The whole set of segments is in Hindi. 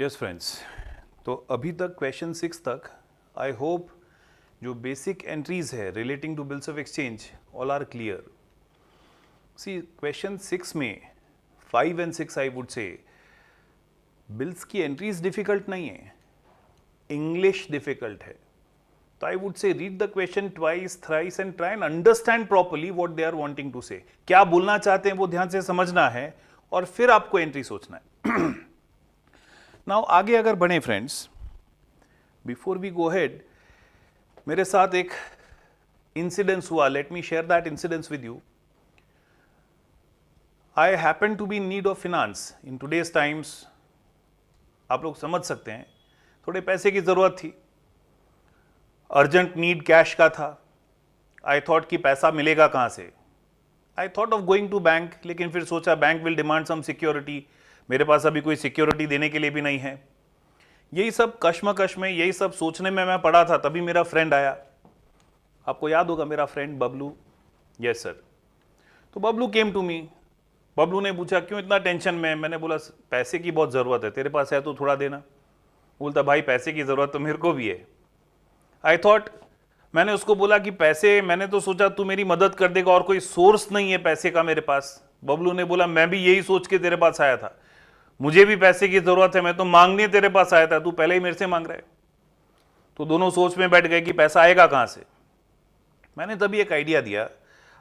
यस फ्रेंड्स, तो अभी तक क्वेश्चन 6 तक आई होप जो बेसिक एंट्रीज है relating to bills of exchange all are clear. See question 6 में 5 and 6 I would say bills की एंट्रीज डिफिकल्ट नहीं है, इंग्लिश डिफिकल्ट है. तो I would say read the question twice thrice and try and understand properly what they are wanting to say. क्या बोलना चाहते हैं वो ध्यान से समझना है और फिर आपको एंट्री सोचना है. नाउ आगे अगर बढ़े friends, before we go ahead, मेरे साथ एक इंसिडेंस हुआ. Let me share that incidence with you. I happen to be in need of finance in today's times. आप लोग समझ सकते हैं, थोड़े पैसे की जरूरत थी, अर्जेंट नीड कैश का था. आई थॉट कि पैसा मिलेगा कहां से. I thought of going to bank, लेकिन फिर सोचा bank will demand some security. मेरे पास अभी कोई सिक्योरिटी देने के लिए भी नहीं है. यही सब कश्मकश में, यही सब सोचने में मैं पड़ा था, तभी मेरा फ्रेंड आया. आपको याद होगा मेरा फ्रेंड बबलू. Yes sir. तो Bablu came to me. Bablu ने पूछा क्यों इतना टेंशन में. मैंने बोला पैसे की बहुत ज़रूरत है, तेरे पास है तो थोड़ा देना. बोलता भाई पैसे की ज़रूरत तो मेरे को भी है. आई थॉट, मैंने उसको बोला कि पैसे, मैंने तो सोचा तू मेरी मदद कर देगा और कोई सोर्स नहीं है पैसे का मेरे पास. बबलू ने बोला मैं भी यही सोच के तेरे पास आया था, मुझे भी पैसे की जरूरत है, मैं तो मांगने तेरे पास आया था, तू पहले ही मेरे से मांग रहा है. तो दोनों सोच में बैठ गए कि पैसा आएगा कहां से. मैंने तभी एक आइडिया दिया,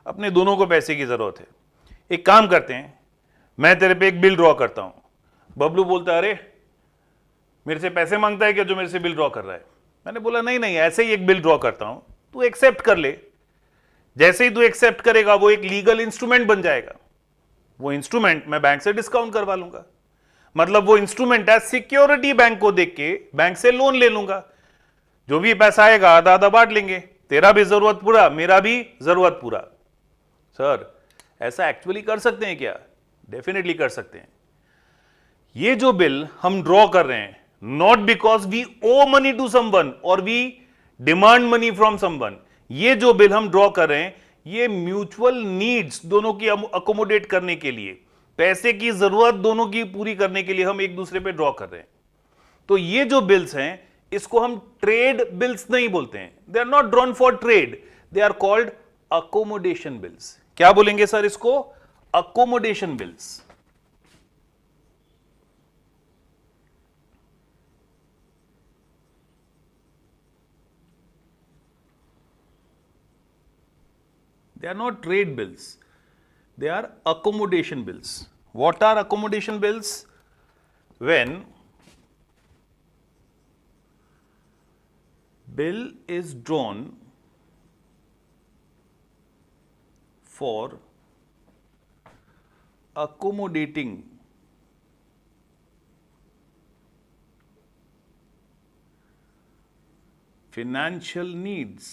अपने दोनों को पैसे की जरूरत है, एक काम करते हैं, मैं तेरे पे एक बिल ड्रॉ करता हूं. बबलू बोलता अरे मेरे से पैसे मांगता है क्या जो मेरे से बिल ड्रॉ कर रहा है. मैंने बोला नहीं नहीं, ऐसे ही एक बिल ड्रॉ करता हूं, तू एक्सेप्ट कर ले. जैसे ही तू एक्सेप्ट करेगा वो एक लीगल इंस्ट्रूमेंट बन जाएगा. वो इंस्ट्रूमेंट मैं बैंक से डिस्काउंट करवा लूंगा. मतलब वो इंस्ट्रूमेंट है सिक्योरिटी, बैंक को देख के बैंक से लोन ले लूंगा. जो भी पैसा आएगा आधा आधा बांट लेंगे, तेरा भी जरूरत पूरा, मेरा भी जरूरत पूरा. सर ऐसा एक्चुअली कर सकते हैं क्या? डेफिनेटली कर सकते हैं. ये जो बिल हम ड्रॉ कर रहे हैं, not because we owe money to someone or we demand money from someone. ये जो बिल हम ड्रॉ कर रहे हैं, ये म्यूचुअल नीड्स दोनों की अकोमोडेट करने के लिए, पैसे की जरूरत दोनों की पूरी करने के लिए हम एक दूसरे पे ड्रॉ कर रहे हैं. तो ये जो बिल्स हैं, इसको हम ट्रेड बिल्स नहीं बोलते हैं. They are not drawn for trade, they are called accommodation bills. क्या बोलेंगे सर इसको? Accommodation bills. They are not trade bills. They are accommodation bills. What are accommodation bills? When bill is drawn for accommodating financial needs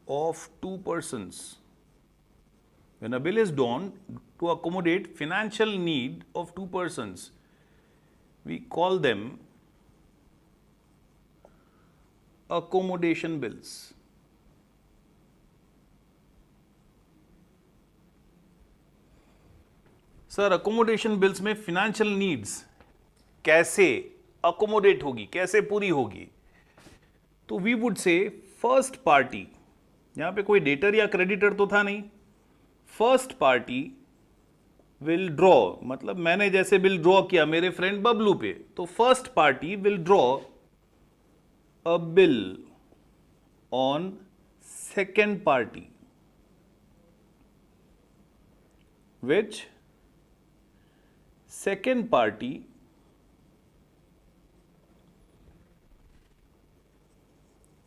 of two persons. When a bill is drawn to accommodate financial need of two persons, we call them accommodation bills. Sir accommodation bills में फिनेंशियल नीड्स कैसे अकोमोडेट होगी, कैसे पूरी होगी? तो we would say first party, यहां पे कोई डेटर या क्रेडिटर तो था नहीं, फर्स्ट पार्टी विल ड्रॉ, मतलब मैंने जैसे बिल ड्रॉ किया मेरे फ्रेंड बबलू पे, तो first party will draw a bill on second party, which second party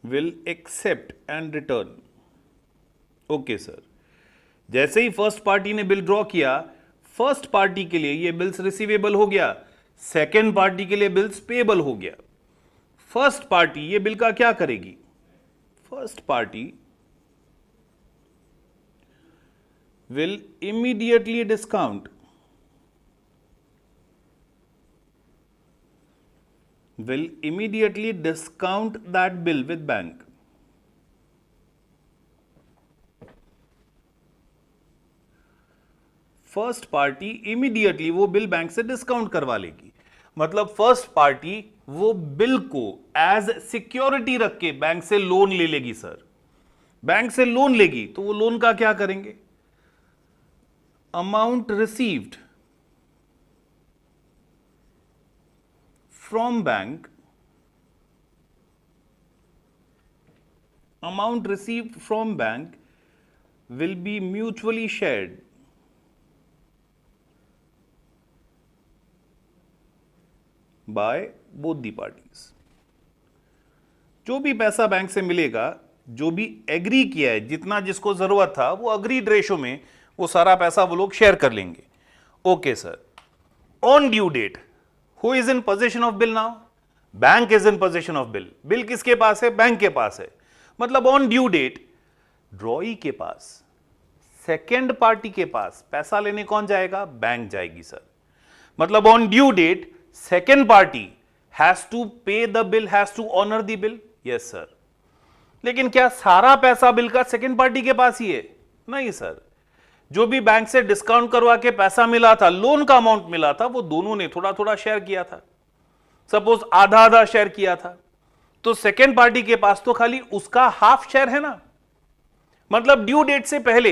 will accept and return. Okay sir. जैसे ही फर्स्ट पार्टी ने बिल ड्रॉ किया, फर्स्ट पार्टी के लिए ये बिल्स रिसीवेबल हो गया, सेकेंड पार्टी के लिए बिल्स पेएबल हो गया. फर्स्ट पार्टी ये बिल का क्या करेगी? First party will immediately discount that bill with bank. First party immediately वो बिल बैंक से डिस्काउंट करवा लेगी। मतलब फर्स्ट पार्टी वो बिल को एज सिक्योरिटी रख के बैंक से लोन ले लेगी। सर बैंक से लोन लेगी तो वो लोन का क्या करेंगे, amount received from bank, amount received from bank will be mutually shared by both the parties। जो भी पैसा बैंक से मिलेगा, जो भी एग्री किया है, जितना जिसको जरूरत था वो अग्रीड रेशो में वो सारा पैसा वो लोग शेयर कर लेंगे। Okay sir, on due date who is in position of bill now, bank is in position of bill. Bill किसके पास है, बैंक के पास है। मतलब ऑन ड्यू डेट ड्रॉई के पास, सेकेंड पार्टी के पास पैसा लेने कौन जाएगा, बैंक जाएगी। सर मतलब on due date second party has to pay the bill, has to honour the bill. Yes sir, लेकिन क्या सारा पैसा बिल का सेकेंड पार्टी के पास ही है, नहीं सर। जो भी बैंक से डिस्काउंट करवा के पैसा मिला था, लोन का अमाउंट मिला था, वो दोनों ने थोड़ा थोड़ा शेयर किया था। सपोज आधा आधा शेयर किया था, तो सेकेंड पार्टी के पास तो खाली उसका हाफ शेयर है ना। मतलब ड्यू डेट से पहले,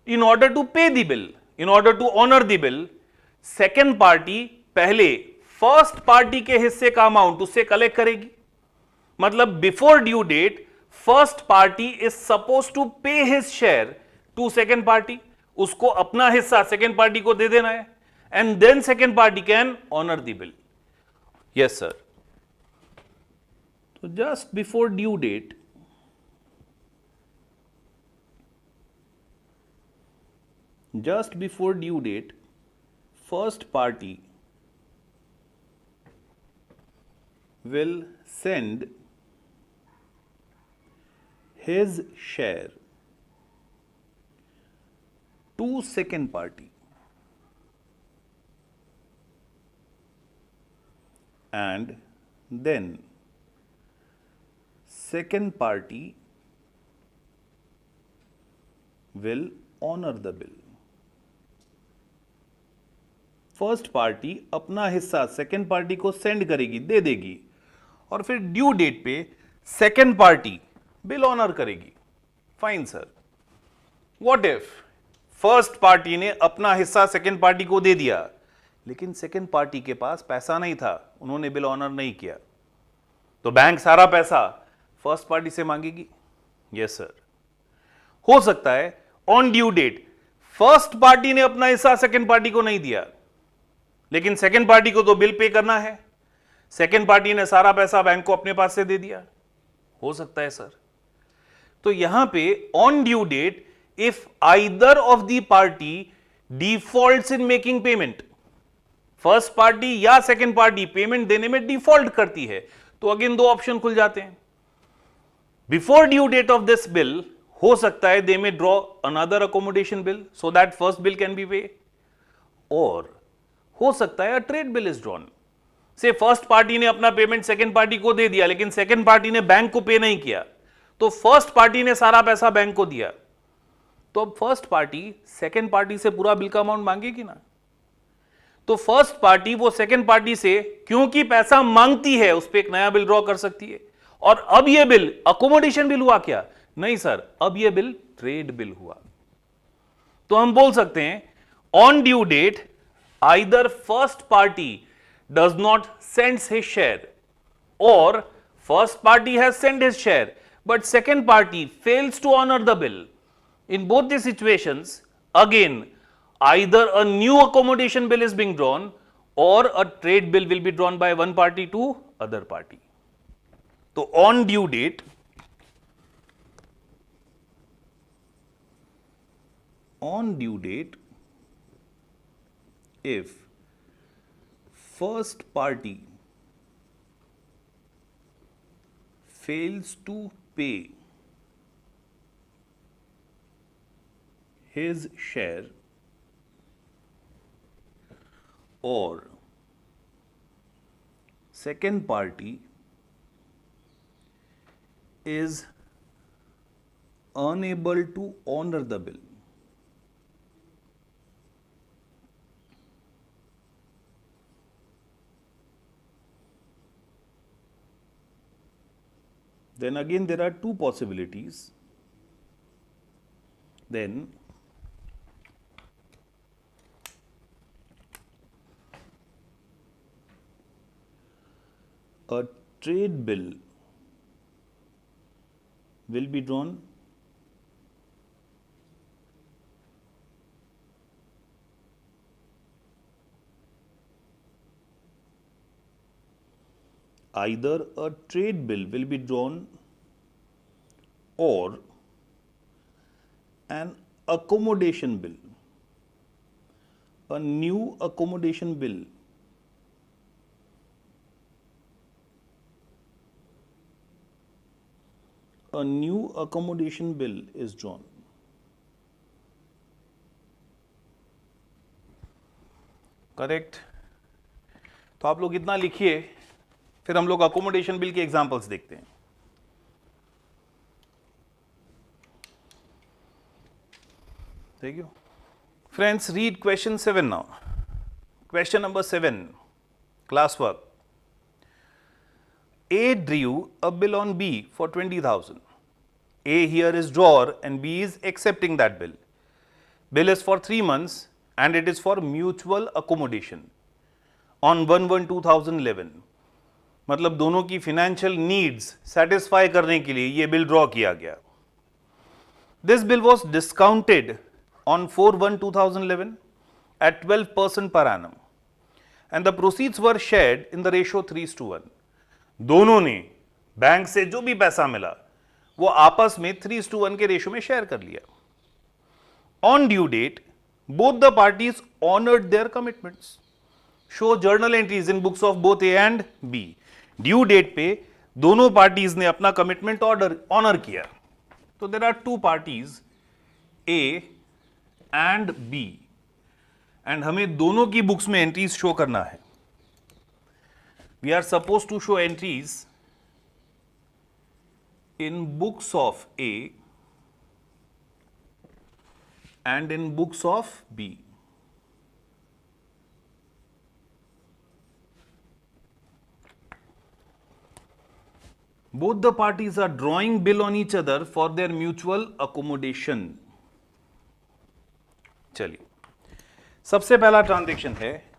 in order to pay the bill, in order to honour the bill, second party पहले फर्स्ट पार्टी के हिस्से का अमाउंट उससे कलेक्ट करेगी। मतलब before due date first party is suppose to pay his share to second party, उसको अपना हिस्सा सेकेंड पार्टी को दे देना है, and then second party can honour the bill. Yes sir, तो just before due date, first party will send his share to second party, and then second party will honor the bill। First party अपना हिस्सा सेकेंड पार्टी को सेंड करेगी, दे देगी, और फिर ड्यू डेट पे सेकेंड पार्टी बिल ऑनर करेगी। Fine sir, what if first party ने अपना हिस्सा सेकेंड पार्टी को दे दिया, लेकिन सेकेंड पार्टी के पास पैसा नहीं था, उन्होंने बिल ऑनर नहीं किया, तो बैंक सारा पैसा फर्स्ट पार्टी से मांगेगी। यस सर, हो सकता है on due date first party ने अपना हिस्सा सेकेंड पार्टी को नहीं दिया, लेकिन सेकेंड पार्टी को तो बिल पे करना है, सेकेंड पार्टी ने सारा पैसा बैंक को अपने पास से दे दिया। हो सकता है सर। तो यहां पे on due date if either of the party defaults in making payment, first party या सेकेंड पार्टी पेमेंट देने में डिफॉल्ट करती है, तो अगेन दो ऑप्शन खुल जाते हैं। Before due date of this bill हो सकता है they may draw another accommodation bill so that first bill can be pay, और हो सकता है trade bill is drawn. Say first party ने अपना पेमेंट सेकेंड पार्टी को दे दिया, लेकिन सेकेंड पार्टी ने बैंक को पे नहीं किया, तो फर्स्ट पार्टी ने सारा पैसा बैंक को दिया, तो अब फर्स्ट पार्टी सेकेंड पार्टी से पूरा बिल का अमाउंट मांगेगी ना। तो फर्स्ट पार्टी वो सेकेंड पार्टी से क्योंकि पैसा मांगती है, उस पर एक नया बिल ड्रॉ कर सकती है। और अब यह बिल अकोमोडेशन बिल हुआ क्या, नहीं सर, अब यह बिल ट्रेड बिल हुआ। तो हम बोल सकते हैं on due date either first party does not sends his share, or first party has send his share but second party fails to honour the bill. In both the situations, again, either a new accommodation bill is being drawn or a trade bill will be drawn by one party to other party. So, on due date, if first party fails to pay his share, or second party is unable to honor the bill, then again there are two possibilities. Then a trade bill will be drawn either a trade bill will be drawn or an accommodation bill, a new accommodation bill is drawn. Correct. तो आप लोग इतना लिखिए, फिर हम लोग अकोमोडेशन बिल के एग्जांपल्स देखते हैं. Thank you. Friends, read question 7 now. Question number 7, classwork. A drew a bill on B for 20,000. A here is drawer and B is accepting that bill. Bill is for 3 months and it is for mutual accommodation on 1/1/2011. मतलब दोनों की financial needs satisfy करने के लिए ये bill draw किया गया. This bill was discounted on 4/1/2011 at 12% per annum and the proceeds were shared in the ratio 3:1. दोनों ने बैंक से जो भी पैसा मिला वो आपस में 3:1 के रेशियो में शेयर कर लिया. On due date, both the parties honored their commitments. Show journal entries in books of both A and B. Due date पे दोनों पार्टीज ने अपना कमिटमेंट ऑनर किया. तो there are two parties, A and B, and हमें दोनों की बुक्स में एंट्रीज शो करना है. We are supposed to show entries in books of A and in books of B. Both the parties are drawing bill on each other for their mutual accommodation. चलिए, सबसे पहला ट्रांजेक्शन है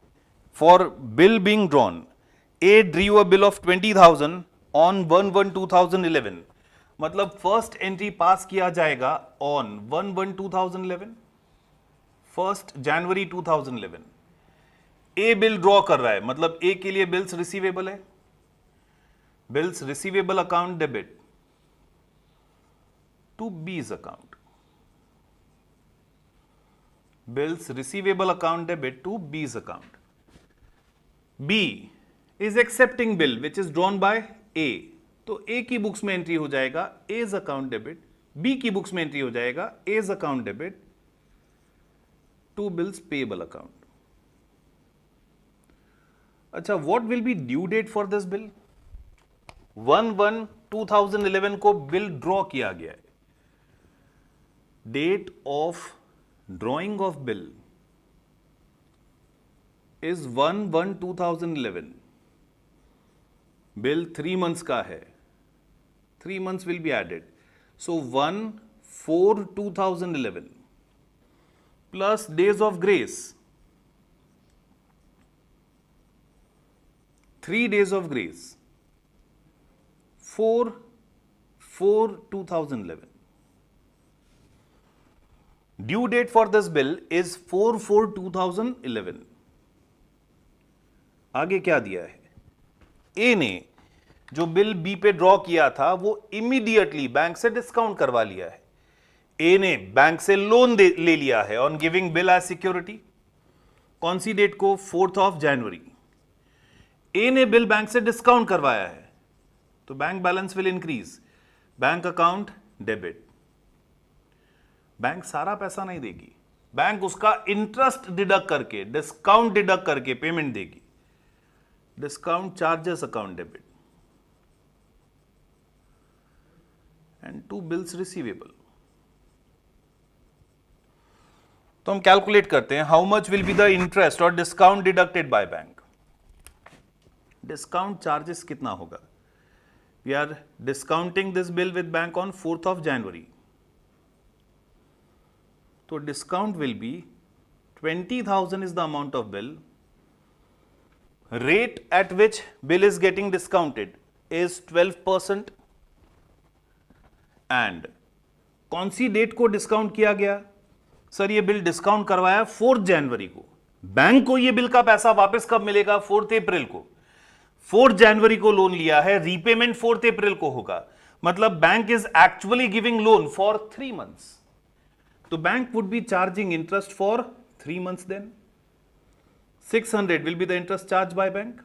for bill being drawn. A drew a bill of 20,000 on 1/1/2011. मतलब फर्स्ट एंट्री पास किया जाएगा ऑन 1/1/2011, 1 जनवरी 2011. ए बिल ड्रॉ कर रहा है, मतलब ए के लिए बिल्स रिसीवेबल है. Bills receivable account debit to B's account. Bills receivable account debit to B's account. B is accepting bill which is drawn by A. तो A की बुक्स में एंट्री हो जाएगा A's account debit, B की बुक्स में एंट्री हो जाएगा A's account debit to Bill's payable account. अच्छा, what will be due date for this bill? 1/1/2011 को बिल ड्रॉ किया गया है. Date of drawing of bill is 1/1/2011. bill 3 months का है, 3 months will be added. So 1/4/2011 plus days of grace, 3 days of grace, 4/4/2011. Due date for this bill is 4/4/2011. आगे क्या दिया है? ए ने जो बिल बी पे ड्रॉ किया था वो इमीडिएटली बैंक से डिस्काउंट करवा लिया है. ए ने बैंक से लोन ले लिया है on giving bill as security. कौन सी डेट को? 4 जनवरी. ए ने बिल बैंक से डिस्काउंट करवाया है तो bank balance will increase. Bank account debit. Bank सारा पैसा नहीं देगी, बैंक उसका इंटरेस्ट डिडक्ट करके, डिस्काउंट डिडक्ट करके पेमेंट देगी. Discount charges account debit and to bills receivable. तो हम कैलकुलेट करते हैं how much will be the interest or discount deducted by bank. Discount charges कितना होगा? We are discounting this bill with bank on 4th of January. तो discount will be 20,000 is the amount of bill. Rate at which bill is getting discounted is 12%. And कौन सी डेट को डिस्काउंट किया गया? सर ये बिल डिस्काउंट करवाया 4 जनवरी को. बैंक को ये बिल का पैसा वापस कब मिलेगा? 4 अप्रैल को. 4 जनवरी को लोन लिया है, रीपेमेंट 4 अप्रैल को होगा. मतलब bank is actually giving loan for 3 months. तो bank would be charging interest for 3 months. Then 600 will be the interest charge by bank.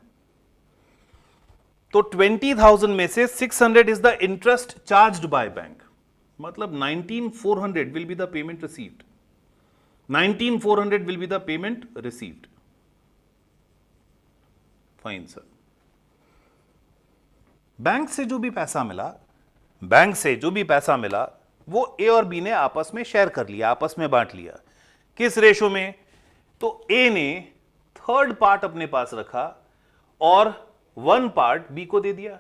तो 20,000 में से 600 is the interest charged by bank. मतलब 19,400 will be the payment received. 19,400 will be the payment received. Fine sir. Bank से जो भी पैसा मिला, वो ए और बी ने आपस में शेयर कर लिया, आपस में बांट लिया. किस रेशो में? तो ए ने 3rd पार्ट अपने पास रखा और 1 पार्ट बी को दे दिया.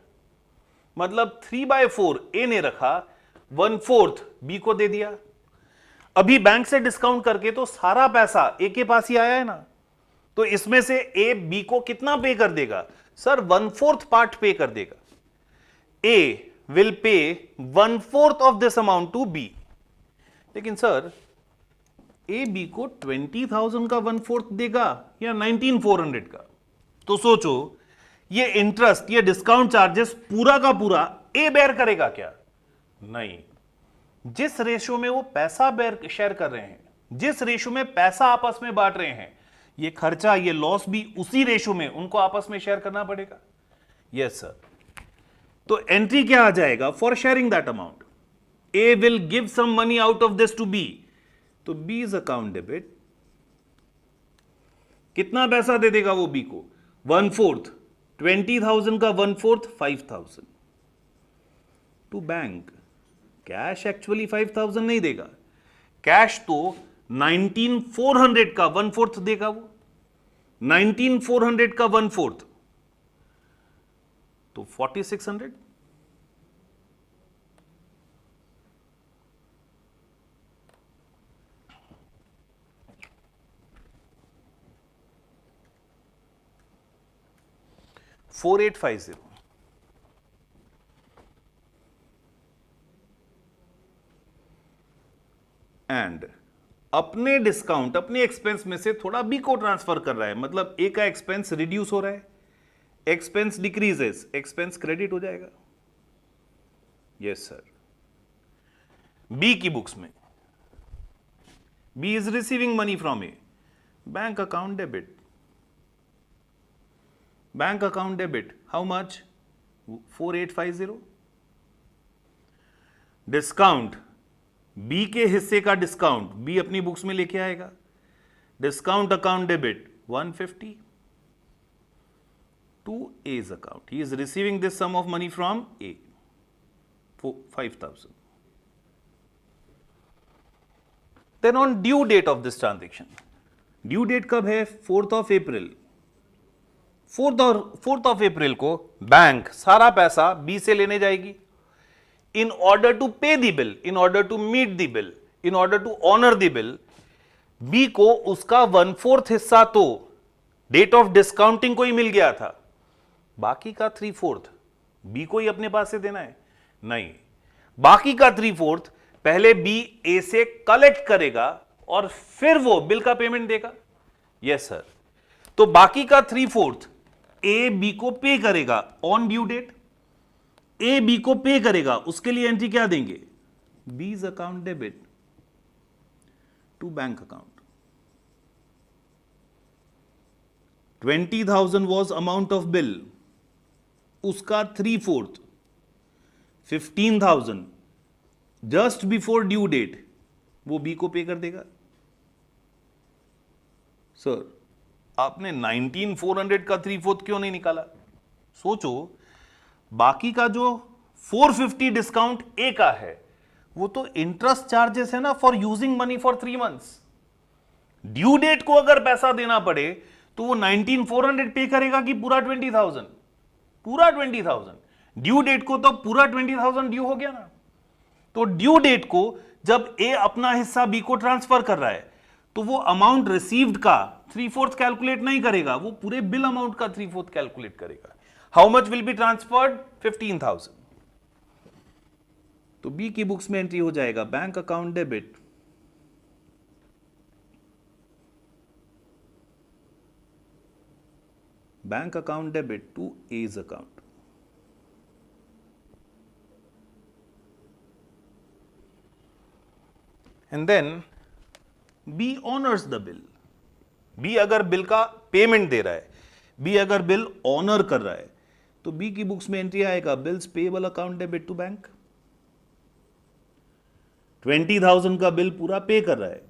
मतलब 3/4 ए ने रखा, 1/4 बी को दे दिया. अभी बैंक से डिस्काउंट करके तो सारा पैसा ए के पास ही आया है ना. तो इसमें से ए बी को कितना पे कर देगा? सर 1/4 पार्ट पे कर देगा. ए will pay 1/4 of this amount to B. लेकिन सर ए बी को 20,000 का 1/4 देगा या 19,400 का? तो सोचो, ये इंटरेस्ट, ये डिस्काउंट चार्जेस पूरा का पूरा ए बेयर करेगा क्या? नहीं. जिस रेशियो में वो पैसा बेयर शेयर कर रहे हैं, जिस रेशियो में पैसा आपस में बांट रहे हैं, ये खर्चा, ये लॉस भी उसी रेशियो में उनको आपस में शेयर करना पड़ेगा. Yes sir. तो एंट्री क्या आ जाएगा? For sharing that amount. A will give some money out of this to B. तो बी इज अकाउंट डेबिट. कितना पैसा दे देगा वो बी को? 1/4. 20,000 का 1/4 5,000 टू बैंक. कैश एक्चुअली 5,000 नहीं देगा. कैश तो 19,400 का 1/4 देगा. वो 19,400 का 1/4 तो 4,600. $4,850. एंड अपने डिस्काउंट, अपने एक्सपेंस में से थोड़ा बी को ट्रांसफर कर रहा है. मतलब ए का एक्सपेंस रिड्यूस हो रहा है. एक्सपेंस डिक्रीजेस, एक्सपेंस क्रेडिट हो जाएगा. Yes sir. बी की बुक्स में B is receiving money from A. Bank account debit. Bank account debit. How much? 4,850. Discount, B के हिस्से का डिस्काउंट बी अपनी बुक्स में लेके आएगा. Discount account debit 150 to A's account. He is receiving this sum of money from A, 5,000. Then on due date of this transaction, due date कब है? 4th of April. 4th of April को बैंक सारा पैसा बी से लेने जाएगी. In order to pay the bill, in order to meet the bill, in order to honor the bill, B को उसका 1/4 हिस्सा तो डेट ऑफ डिस्काउंटिंग को ही मिल गया था. बाकी का 3/4 बी को ही अपने पास से देना है? नहीं. बाकी का 3/4 पहले बी ए से कलेक्ट करेगा और फिर वो बिल का पेमेंट देगा. Yes sir. तो बाकी का 3/4 ए बी को पे करेगा on due date. A B को पे करेगा, उसके लिए एंट्री क्या देंगे? B's account debit to bank account. 20,000 was amount of bill. उसका 3/4 15,000 जस्ट बिफोर ड्यू डेट वो बी को पे कर देगा. सर आपने 19,400 का 3/4 क्यों नहीं निकाला? सोचो, बाकी का जो 450 डिस्काउंट ए का है वो तो इंटरेस्ट चार्जेस है ना for using money for 3 months. Due date को अगर पैसा देना पड़े तो वो 19,400 पे करेगा कि पूरा 20,000? पूरा 20,000. ड्यू डेट को तो पूरा 20,000 ड्यू हो गया ना। तो ड्यू डेट को जब ए अपना हिस्सा बी को ट्रांसफर कर रहा है तो वो अमाउंट रिसीव्ड का 3/4 कैलकुलेट नहीं करेगा, वो पूरे बिल अमाउंट का 3/4 कैलकुलेट करेगा। How much will be transferred? 15,000। तो बी की बुक्स में एंट्री हो जाएगा bank account debit to A's account. And then B honours the bill. B अगर बिल का पेमेंट दे रहा है, बी अगर बिल ऑनर कर रहा है, तो बी की बुक्स में एंट्री आएगा bills payable account debit to bank. 20,000 का बिल पूरा पे कर रहा है,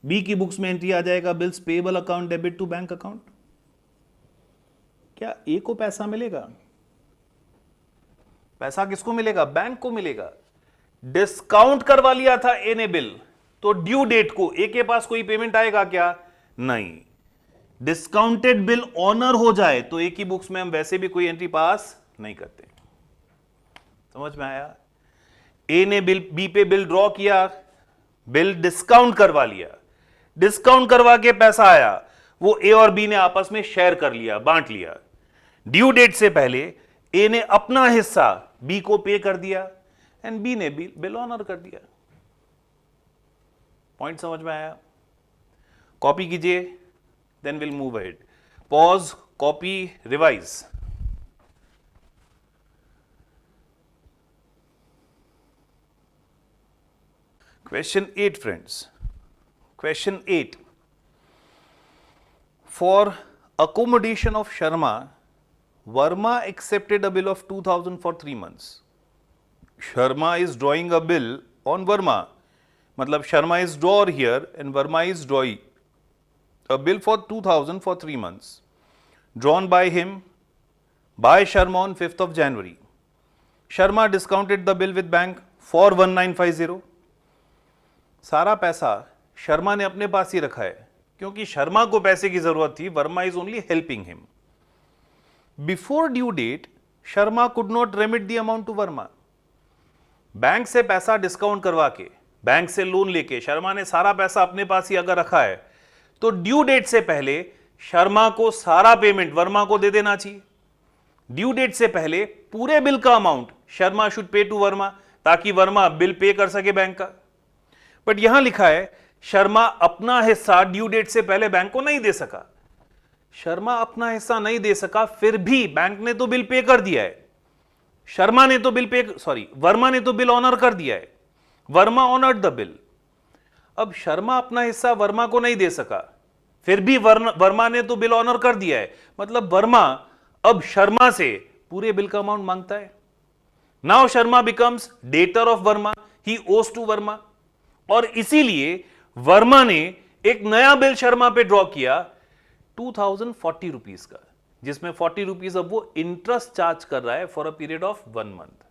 बी की बुक्स में एंट्री आ जाएगा bills payable account debit to bank account. क्या ए को पैसा मिलेगा? पैसा किसको मिलेगा? बैंक को मिलेगा। डिस्काउंट करवा लिया था ए ने बिल, तो ड्यू डेट को ए के पास कोई पेमेंट आएगा क्या? नहीं। डिस्काउंटेड बिल ऑनर हो जाए तो ए की बुक्स में हम वैसे भी कोई एंट्री पास नहीं करते। समझ में आया? ए ने बिल बी पे बिल ड्रॉ किया, बिल डिस्काउंट करवा लिया, डिस्काउंट करवा के पैसा आया, वो ए और बी ने आपस में शेयर कर लिया, बांट लिया। ड्यू डेट से पहले ए ने अपना हिस्सा बी को पे कर दिया एंड बी ने बिल ऑनर कर दिया। पॉइंट समझ में आया? कॉपी कीजिए, then will move ahead. Pause, copy, revise. Question 8, friends. Question 8. For accommodation of Sharma, Verma accepted a bill of 2,000 for 3 months. Sharma is drawing a bill on Verma. मतलब Sharma is drawer here and Verma is drawing a bill for 2,000 for 3 months. Drawn by him by Sharma on 5th of January. Sharma discounted the bill with bank for 1950. सारा पैसा शर्मा ने अपने पास ही रखा है क्योंकि शर्मा को पैसे की जरूरत थी। Verma is only helping him. Before due date Sharma could not remit the amount to Verma. Bank से पैसा डिस्काउंट करवा के, बैंक से लोन लेके शर्मा ने सारा पैसा अपने पास ही अगर रखा है तो ड्यू डेट से पहले शर्मा को सारा पेमेंट वर्मा को दे देना चाहिए। ड्यू डेट से पहले पूरे बिल का amount Sharma should pay to Verma ताकि वर्मा बिल पे कर सके बैंक का। बट यहां लिखा है शर्मा अपना हिस्सा ड्यू डेट से पहले बैंक को नहीं दे सका। शर्मा अपना हिस्सा नहीं दे सका, फिर भी बैंक ने तो बिल पे कर दिया है। वर्मा ने तो बिल ऑनर कर दिया है। Verma honoured the bill. अब शर्मा अपना हिस्सा वर्मा को नहीं दे सका, फिर भी वर्मा ने तो बिल ऑनर कर दिया है। मतलब वर्मा अब शर्मा से पूरे बिल का अमाउंट मांगता है। Now Sharma becomes debtor of Verma, he owes to Verma. और इसीलिए वर्मा ने एक नया बिल शर्मा पे ड्रॉ किया 2040 रुपीज का, जिसमें 40 रुपीज अब वो इंटरेस्ट चार्ज कर रहा है for a period of 1 month.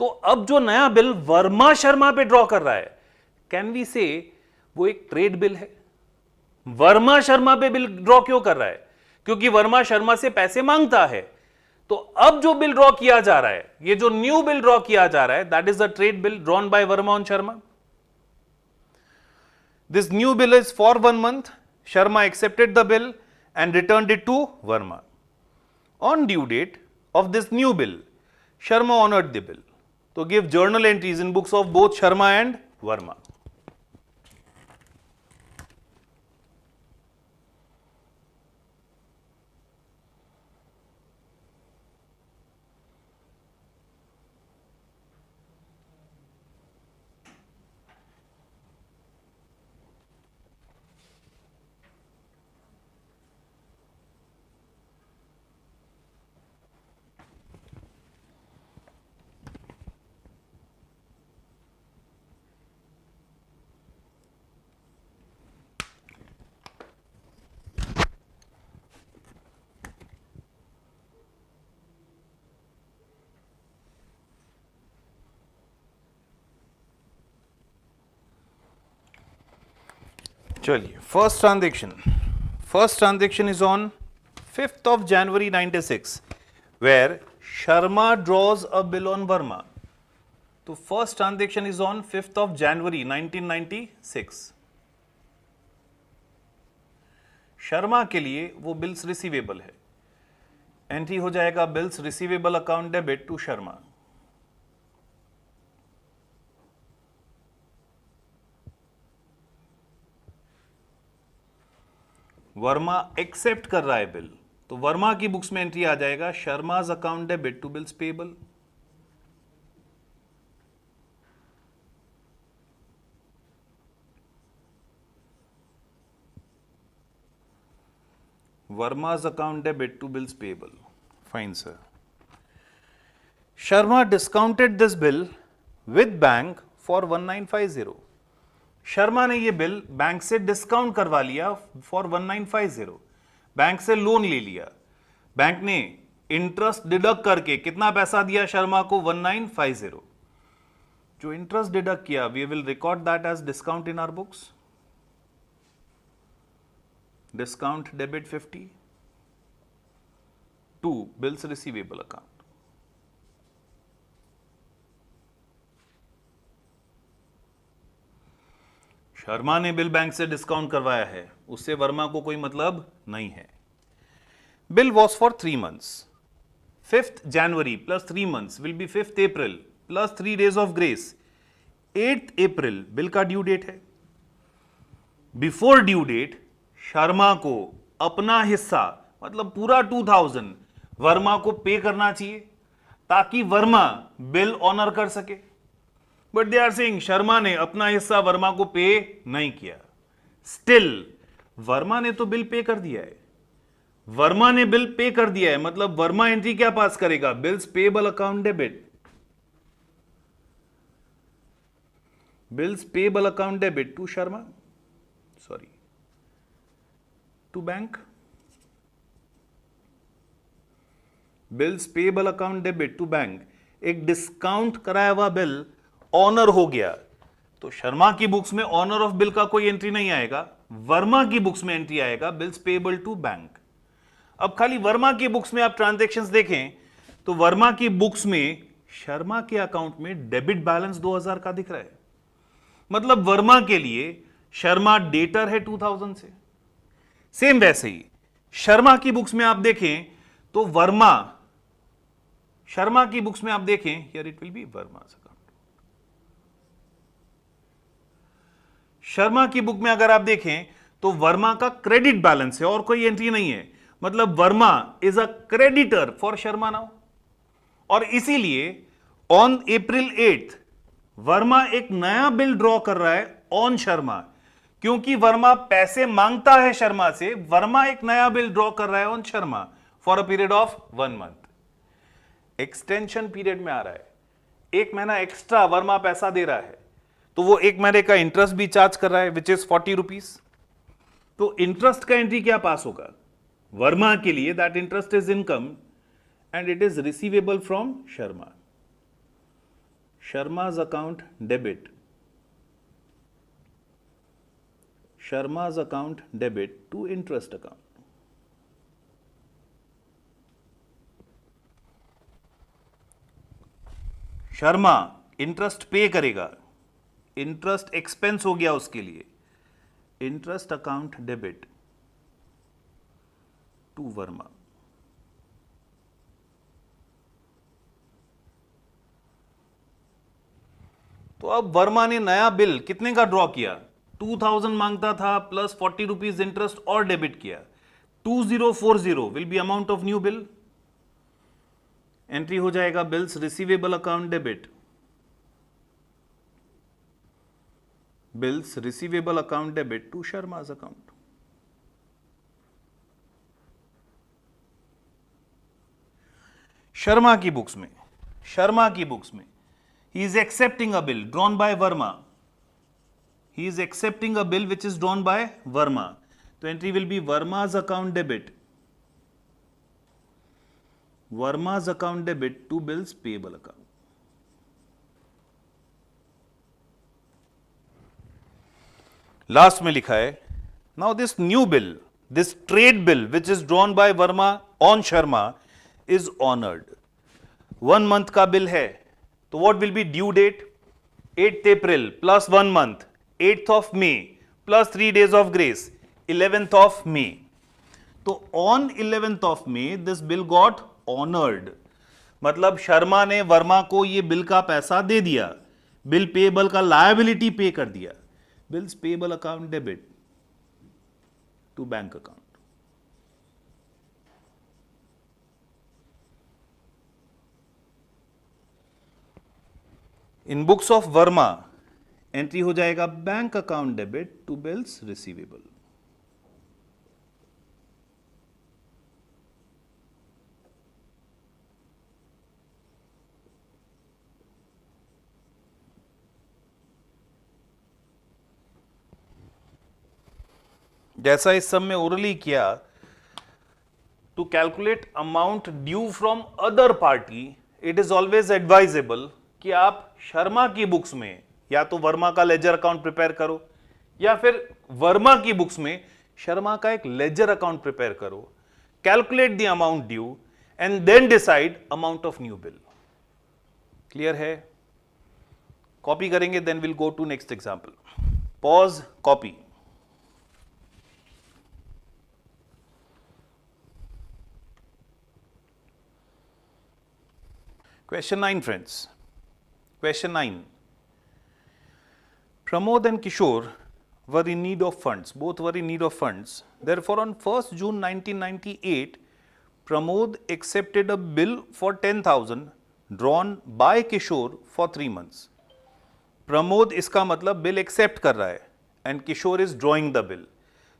तो अब जो नया बिल वर्मा शर्मा पे ड्रॉ कर रहा है, कैन वी से वो एक ट्रेड बिल है। वर्मा शर्मा पे बिल ड्रॉ क्यों कर रहा है? क्योंकि वर्मा शर्मा से पैसे मांगता है। तो अब जो बिल ड्रॉ किया जा रहा है, ये जो न्यू बिल ड्रॉ किया जा रहा है, that is the trade bill drawn bye Verma on Sharma. This new bill is for 1 month. Sharma accepted the bill and returned it to Verma. On due date of this new bill, Sharma honored the bill. So give journal entries in books of both Sharma and Verma. चलिए, first transaction is on 5th of January 96 where Sharma draws a bill on Verma, तो first transaction is on 5th of January 1996। Sharma के लिए वो बिल्स रिसीवेबल है, एंट्री हो जाएगा bills receivable account debit to Sharma. Verma accept कर रहा है बिल, तो वर्मा की बुक्स में एंट्री आ जाएगा Sharma's account debit to bills payable. Verma's account debit to bills payable. Fine, sir. Sharma discounted this bill with bank for 1950. Sharma ने ये बिल बैंक से डिस्काउंट करवा लिया फॉर 1950। बैंक से लोन ले लिया, बैंक ने इंटरेस्ट डिडक्ट करके कितना पैसा दिया शर्मा को? 1950। जो इंटरेस्ट डिडक्ट किया we will record that as discount in our books. Discount debit 50 to bills receivable account। Sharma ने बिल बैंक से डिस्काउंट करवाया है, उससे वर्मा को कोई मतलब नहीं है। Bill was for 3 months। 5th January plus 3 months will be 5th April plus 3 days of grace. 8th April bill का ड्यू डेट है। बिफोर ड्यू डेट शर्मा को अपना हिस्सा मतलब पूरा 2000 वर्मा को पे करना चाहिए ताकि वर्मा बिल ऑनर कर सके, but they are saying Sharma ने अपना हिस्सा वर्मा को पे नहीं किया। स्टिल वर्मा ने तो बिल पे कर दिया है, वर्मा ने बिल पे कर दिया है, मतलब वर्मा एंट्री क्या पास करेगा? Bills payable account debit. Bills payable account debit to Sharma, sorry to bank. Bills payable account debit to bank. एक डिस्काउंट कराया हुआ बिल ऑनर हो गया, तो शर्मा की बुक्स में ऑनर ऑफ बिल का कोई एंट्री नहीं आएगा, वर्मा की बुक्स में एंट्री आएगा बिल्स पेबल टू बैंक। अब खाली वर्मा की बुक्स में आप ट्रांजैक्शंस देखें तो वर्मा की बुक्स में शर्मा के अकाउंट में डेबिट बैलेंस 2000 का दिख रहा है, मतलब वर्मा के लिए शर्मा डेटर है 2000 से। सेम वैसे ही शर्मा की बुक्स में आप देखें तो वर्मा, शर्मा की बुक्स में आप देखें here it will be Verma's account. Sharma की बुक में अगर आप देखें तो वर्मा का क्रेडिट बैलेंस है और कोई एंट्री नहीं है, मतलब Verma is a creditor for Sharma now. और इसीलिए ऑन April 8 वर्मा एक नया बिल ड्रॉ कर रहा है ऑन शर्मा, क्योंकि वर्मा पैसे मांगता है शर्मा से, वर्मा एक नया बिल ड्रॉ कर रहा है on Sharma for a period of 1 month। Extension period में आ रहा है, 1 महीना एक्स्ट्रा वर्मा पैसा दे रहा है, तो वो 1 महीने का इंटरेस्ट भी चार्ज कर रहा है विच इज 40 रुपीज। तो इंटरेस्ट का एंट्री क्या पास होगा वर्मा के लिए? That interest is income and it is receivable from Sharma. Sharma's account debit, Sharma's account debit to interest account. Sharma interest pay करेगा, इंटरेस्ट एक्सपेंस हो गया उसके लिए, interest account debit to Verma. तो अब वर्मा ने नया बिल कितने का ड्रॉ किया? 2000 मांगता था प्लस 40 रुपीज इंटरेस्ट और डेबिट किया। 2040 will be amount of new bill. Entry हो जाएगा bills receivable account debit, bills receivable account debit to Sharma's account. Sharma की बुक्स में he is accepting a bill drawn by Verma, he is accepting a bill which is drawn by Verma, so entry will be Verma's account debit, Verma's account debit to bills payable account। Last में लिखा है now this new bill, this trade bill which is drawn by Verma on Sharma is honored। 1 month का बिल है तो what will be due date? 8th April plus 1 month, 8th of May plus 3 days of grace, 11th of May. तो on 11th of May this bill got honoured, मतलब शर्मा ने वर्मा को ये बिल का पैसा दे दिया, बिल पेबल का लायबिलिटी पे कर दिया। Bills payable account debit to bank account. In books of Verma entry हो जाएगा bank account debit to bills receivable. जैसा इस सब में ओरली किया, to calculate amount due from other party it is always advisable कि आप शर्मा की बुक्स में या तो वर्मा का लेजर अकाउंट प्रिपेयर करो या फिर वर्मा की बुक्स में शर्मा का एक लेजर अकाउंट प्रिपेयर करो, calculate the amount due and then decide amount of new bill. Clear है? कॉपी करेंगे, then will go to next example. Pause, copy. Question 9, friends. Question 9. Pramod and Kishore were in need of funds. Both were in need of funds. Therefore, on 1st June 1998, Pramod accepted a bill for 10,000 drawn by Kishore for 3 months. Pramod इसका मतलब bill accept कर रहा है and Kishore is drawing the bill.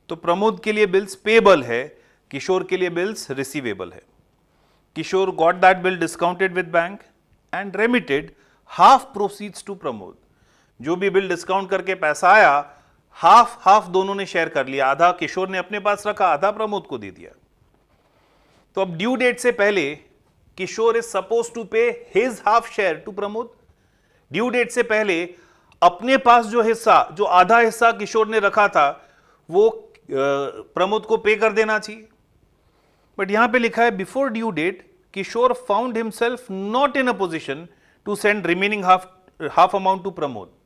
तो प्रमोद के लिए bills payable है, किशोर के लिए bills receivable है। Kishore got that bill discounted with bank and remitted half proceeds to Pramod. जो भी बिल डिस्काउंट करके पैसा आया, हाफ दोनों ने शेयर कर लिया, आधा किशोर ने अपने पास रखा, आधा प्रमोद को दे दिया। तो अब ड्यू डेट से पहले Kishore is suppose to pay his half share to Pramod. Due date से पहले अपने पास जो हिस्सा, जो आधा हिस्सा किशोर ने रखा था, वो प्रमोद को पे कर देना चाहिए। बट यहां पे लिखा है before due date Kishore found himself not in a position to send remaining half amount to Pramod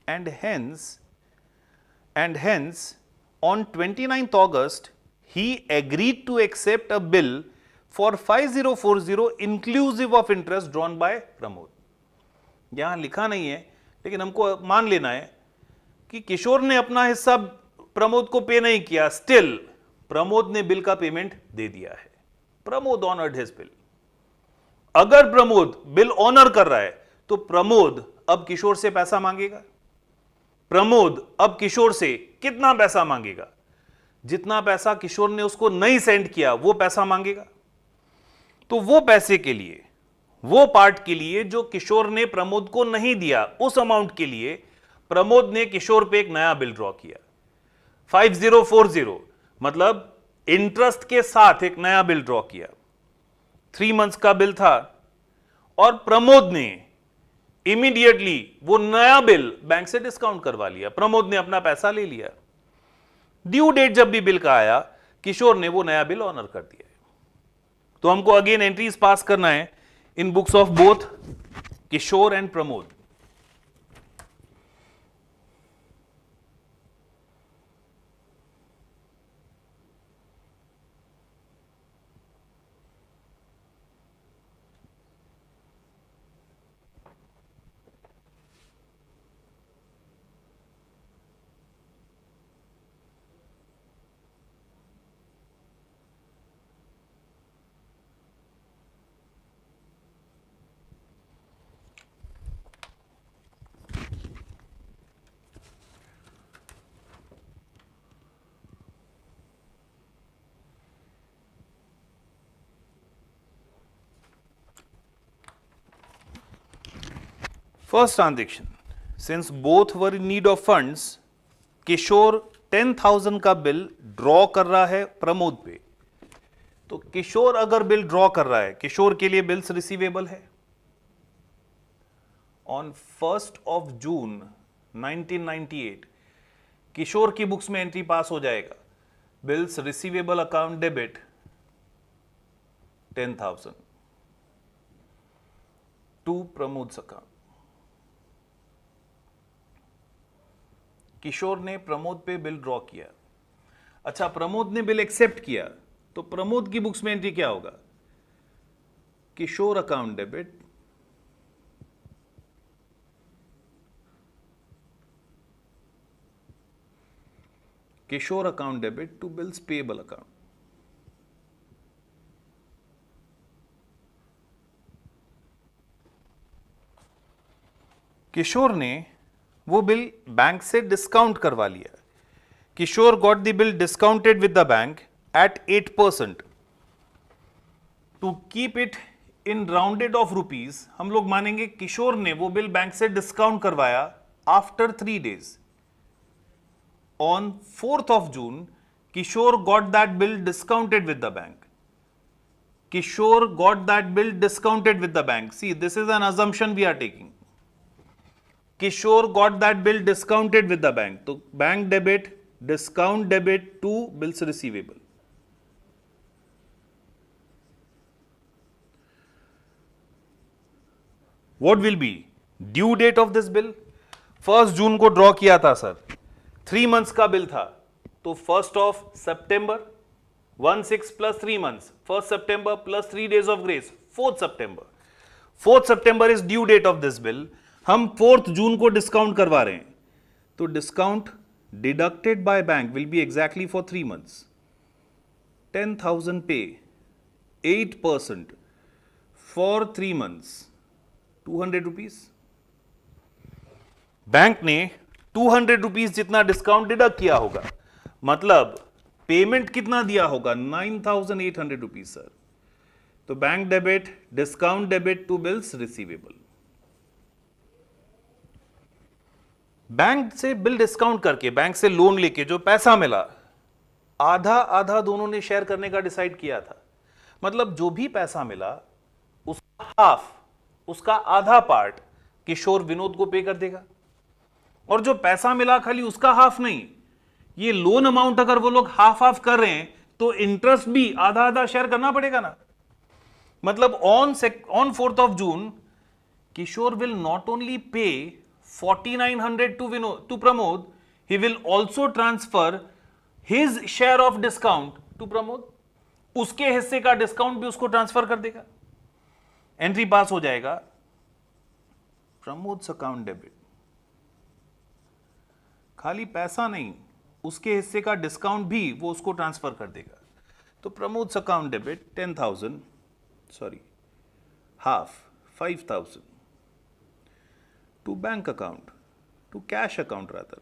and hence on 29th August he agreed to accept a bill for 5040 inclusive of interest drawn by Pramod. यहां लिखा नहीं है लेकिन हमको मान लेना है कि किशोर ने अपना हिस्सा प्रमोद को पे नहीं किया, स्टिल प्रमोद ने बिल का पेमेंट दे दिया है। Pramod honoured his bill. अगर प्रमोद बिल ऑनर कर रहा है तो प्रमोद अब किशोर से पैसा मांगेगा। प्रमोद अब किशोर से कितना पैसा मांगेगा? जितना पैसा किशोर ने उसको नहीं सेंड किया वो पैसा मांगेगा। तो वो पैसे के लिए, वो पार्ट के लिए जो किशोर ने प्रमोद को नहीं दिया, उस अमाउंट के लिए प्रमोद ने किशोर पे एक नया बिल ड्रॉ किया 5040, मतलब इंटरेस्ट के साथ एक नया बिल ड्रॉ किया। 3 मंथ्स का बिल था और प्रमोद ने इमीडिएटली वो नया बिल बैंक से डिस्काउंट करवा लिया, प्रमोद ने अपना पैसा ले लिया। ड्यू डेट जब भी बिल का आया, किशोर ने वो नया बिल ऑनर कर दिया। तो हमको अगेन एंट्रीज पास करना है in books of both Kishore and Pramod. First transaction, since both were in need of funds, Kishore 10,000 का बिल ड्रॉ कर रहा है प्रमोद पे। तो किशोर अगर बिल ड्रॉ कर रहा है, किशोर के लिए बिल्स रिसीवेबल है। On 1st of June 1998 Kishore की बुक्स में एंट्री पास हो जाएगा, bills receivable account debit 10,000। To Pramod's account. Kishore ने प्रमोद पे बिल ड्रॉ किया। अच्छा, प्रमोद ने बिल एक्सेप्ट किया, तो प्रमोद की बुक्स में एंट्री क्या होगा? Kishore account debit Kishore account debit to bills payable account. Kishore ने वो बिल बैंक से डिस्काउंट करवा लिया। Kishore got the bill discounted with the bank at 8%। To keep it in rounded off rupees, हम लोग मानेंगे किशोर ने वो बिल बैंक से डिस्काउंट करवाया after 3 days। On 4th of June, Kishore got that bill discounted with the bank. Kishore got that bill discounted with the bank. See, this is an assumption we are taking. Kishore got that bill discounted with the bank, तो bank debit, discount debit to bills receivable. What will be due date of this bill? 1st June को ड्रॉ किया था सर, 3 months का बिल था, तो 1st of September, 1/6 plus 3 months, 1st September plus 3 days of grace, 4th September। 4th September is due date of this bill. हम 4th June को डिस्काउंट करवा रहे हैं, तो discount deducted by bank will be exactly for 3 months। 10,000 पे 8% फॉर 3 months, 200 रुपीज। बैंक ने 200 रुपीज जितना डिस्काउंट डिडक्ट किया होगा, मतलब पेमेंट कितना दिया होगा? 9,800 रुपीज सर। तो bank debit, discount debit to bills receivable. Bank से बिल डिस्काउंट करके, बैंक से लोन लेके जो पैसा मिला, आधा आधा दोनों ने शेयर करने का डिसाइड किया था। मतलब जो भी पैसा मिला उसका हाफ, उसका आधा पार्ट किशोर विनोद को पे कर देगा। और जो पैसा मिला खाली उसका हाफ नहीं, ये लोन अमाउंट अगर वो लोग हाफ हाफ कर रहे हैं तो इंटरेस्ट भी आधा आधा शेयर करना पड़ेगा ना। मतलब on 4th of June, Kishore will not only pay 4,900 to Pramod, he will also transfer his share of discount to Pramod. उसके हिस्से का डिस्काउंट भी उसको ट्रांसफर कर देगा। एंट्री पास हो जाएगा, प्रमोद्स अकाउंट डेबिट। खाली पैसा नहीं, उसके हिस्से का डिस्काउंट भी वो उसको ट्रांसफर कर देगा। तो Pramod's account debit 10,000, sorry half 5,000 to bank account, to cash account rather,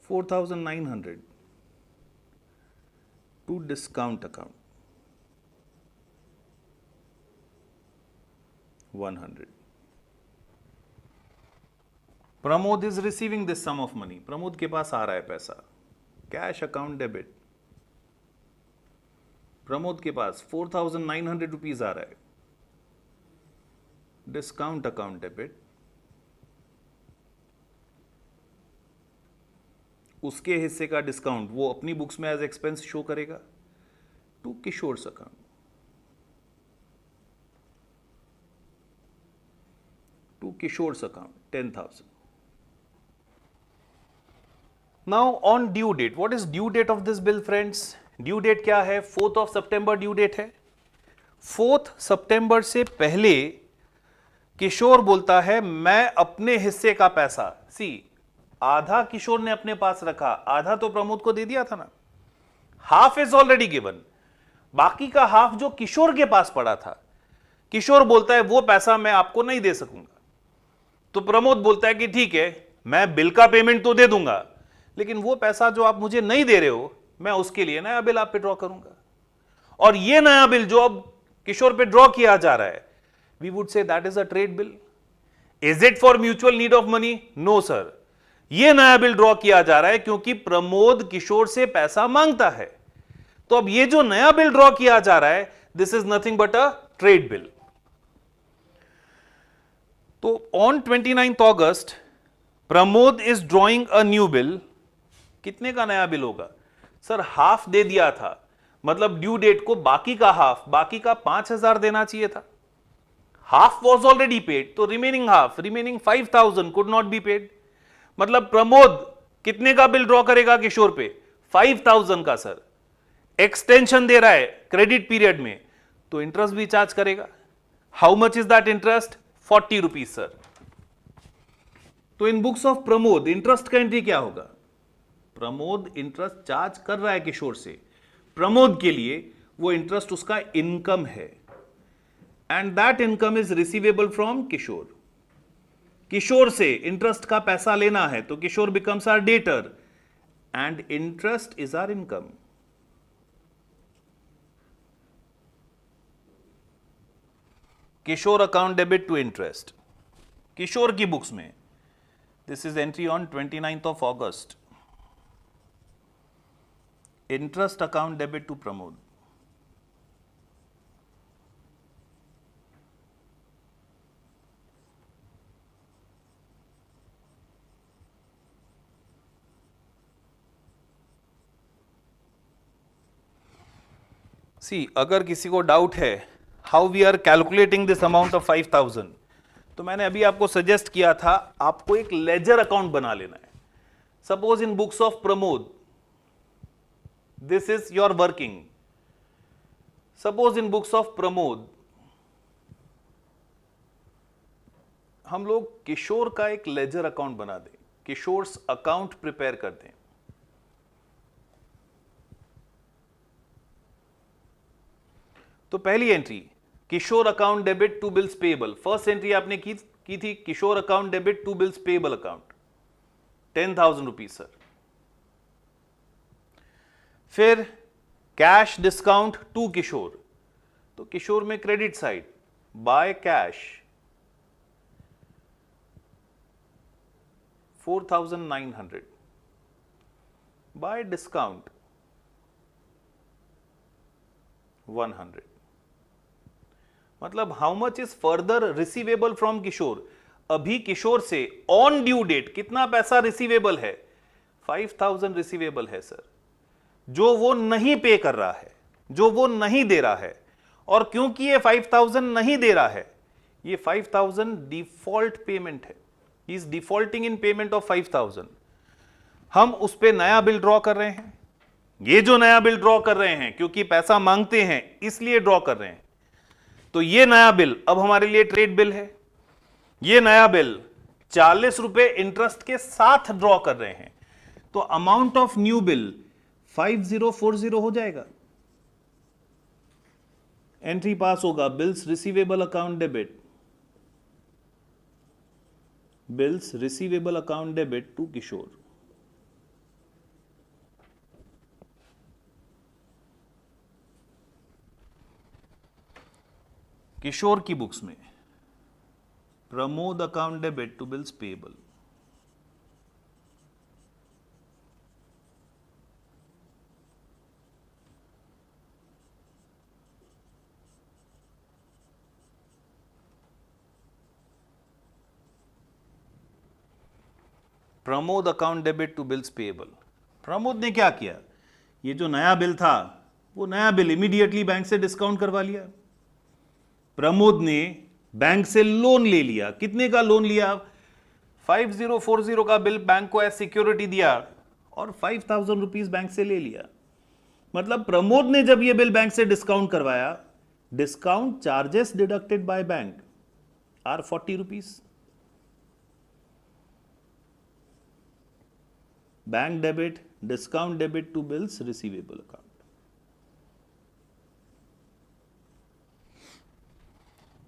4,900 to discount account 100। Pramod is receiving this sum of money, Pramod के पास आ रहा है पैसा, कैश अकाउंट डेबिट। प्रमोद के पास 4,900 रुपीज आ रहा है, डिस्काउंट अकाउंट डेबिट, उसके हिस्से का डिस्काउंट वो अपनी बुक्स में एज एक्सपेंस शो करेगा to Kishore's account, to Kishore's account 10,000। Now on due date, what is due date of this bill friends? Due date क्या है? 4th of September due date है। 4th September से पहले किशोर बोलता है मैं अपने हिस्से का पैसा, सी आधा किशोर ने अपने पास रखा, आधा तो प्रमोद को दे दिया था ना, हाफ इज ऑलरेडी गिवन, बाकी का हाफ जो किशोर के पास पड़ा था, किशोर बोलता है वो पैसा मैं आपको नहीं दे सकूंगा। तो प्रमोद बोलता है कि ठीक है, मैं बिल का पेमेंट तो दे दूंगा, लेकिन वो पैसा जो आप मुझे नहीं दे रहे हो, मैं उसके लिए नया बिल आप पे ड्रॉ करूंगा। और ये नया बिल जो अब किशोर पे ड्रॉ किया जा रहा है, we would say that is a trade bill. Is it for mutual need of money? No sir, ये नया बिल ड्रॉ किया जा रहा है क्योंकि प्रमोद किशोर से पैसा मांगता है। तो अब ये जो नया बिल ड्रॉ किया जा रहा है, this is nothing but a trade bill. तो on 29th August, Pramod is drawing a new bill. कितने का नया बिल होगा सर? हाफ दे दिया था, मतलब ड्यू डेट को बाकी का हाफ, बाकी का 5,000 देना चाहिए था. हाफ वॉज ऑलरेडी पेड, तो remaining half, remaining 5,000 could not be paid. मतलब प्रमोद कितने का बिल ड्रॉ करेगा किशोर पे? 5,000 का सर. एक्सटेंशन दे रहा है क्रेडिट पीरियड में, तो इंटरेस्ट भी चार्ज करेगा. How much is that interest? 40 rupees sir. तो इन बुक्स ऑफ प्रमोद इंटरेस्ट का एंट्री क्या होगा? प्रमोद इंटरेस्ट चार्ज कर रहा है किशोर से, प्रमोद के लिए वो इंटरेस्ट उसका इनकम है, and that income is receivable from Kishore. Kishore से इंटरेस्ट का पैसा लेना है, तो Kishore becomes our debtor and interest is our income. Kishore account debit to interest. Kishore की बुक्स में this is entry on 29th of August. Interest account debit to Pramod. See, अगर किसी को डाउट है how we are calculating this amount of 5,000, तो मैंने अभी आपको सजेस्ट किया था आपको एक लेजर अकाउंट बना लेना है. Suppose in books of Pramod this is your working. Suppose in books of Pramod हम लोग किशोर का एक लेजर अकाउंट बना दें, किशोर्स अकाउंट प्रिपेयर कर दें. तो पहली entry Kishore account debit to bills payable. First entry आपने की थी Kishore account debit to bills payable account, 10,000 rupees sir. फिर कैश डिस्काउंट टू किशोर, तो किशोर में credit side by cash 4,900, by discount 100. मतलब how much is further receivable from Kishore? अभी किशोर से ऑन ड्यू डेट कितना पैसा रिसीवेबल है? 5,000 रिसीवेबल है सर, जो वो नहीं पे कर रहा है, जो वो नहीं दे रहा है. और क्योंकि ये 5,000 नहीं दे रहा है, ये 5,000 डिफॉल्ट पेमेंट है. He is defaulting in payment of 5,000. हम उस पे नया बिल ड्रॉ कर रहे हैं. ये जो नया बिल ड्रॉ कर रहे हैं क्योंकि पैसा मांगते हैं इसलिए ड्रॉ कर रहे हैं, तो ये नया बिल अब हमारे लिए ट्रेड बिल है. ये नया बिल 40 रुपए इंटरेस्ट के साथ ड्रॉ कर रहे हैं, तो अमाउंट ऑफ न्यू बिल 5040 हो जाएगा. एंट्री पास होगा bills receivable account debit, bills receivable account debit to Kishore. Kishore की बुक्स में Pramod account debit to bills payable. Pramod account debit to bills payable. Pramod ने क्या किया? ये जो नया बिल था वो नया बिल इमीडिएटली बैंक से डिस्काउंट करवा लिया. प्रमोद ने बैंक से लोन ले लिया. कितने का लोन लिया? 5040 का बिल बैंक को एज सिक्योरिटी दिया और 5,000 रुपीज बैंक से ले लिया. मतलब प्रमोद ने जब ये बिल बैंक से डिस्काउंट करवाया, discount charges deducted by bank are 40 rupees. Bank debit, discount debit to bills receivable account.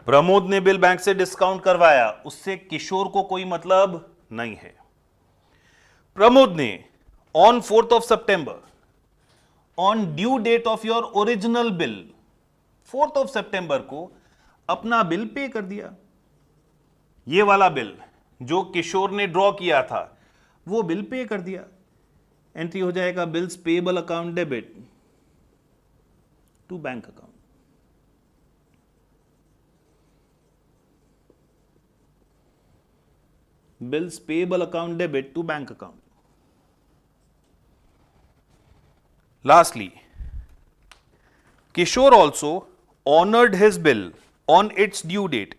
Pramod ने बिल बैंक से डिस्काउंट करवाया, उससे किशोर को कोई मतलब नहीं है. प्रमोद ने on 4th of September, on due date of your original bill, 4th of September को अपना बिल पे कर दिया. ये वाला बिल जो किशोर ने ड्रॉ किया था वो बिल पे कर दिया. एंट्री हो जाएगा bills payable account debit to bank account. Bills payable account debit to bank account. Lastly Kishore also honoured his bill on its due date.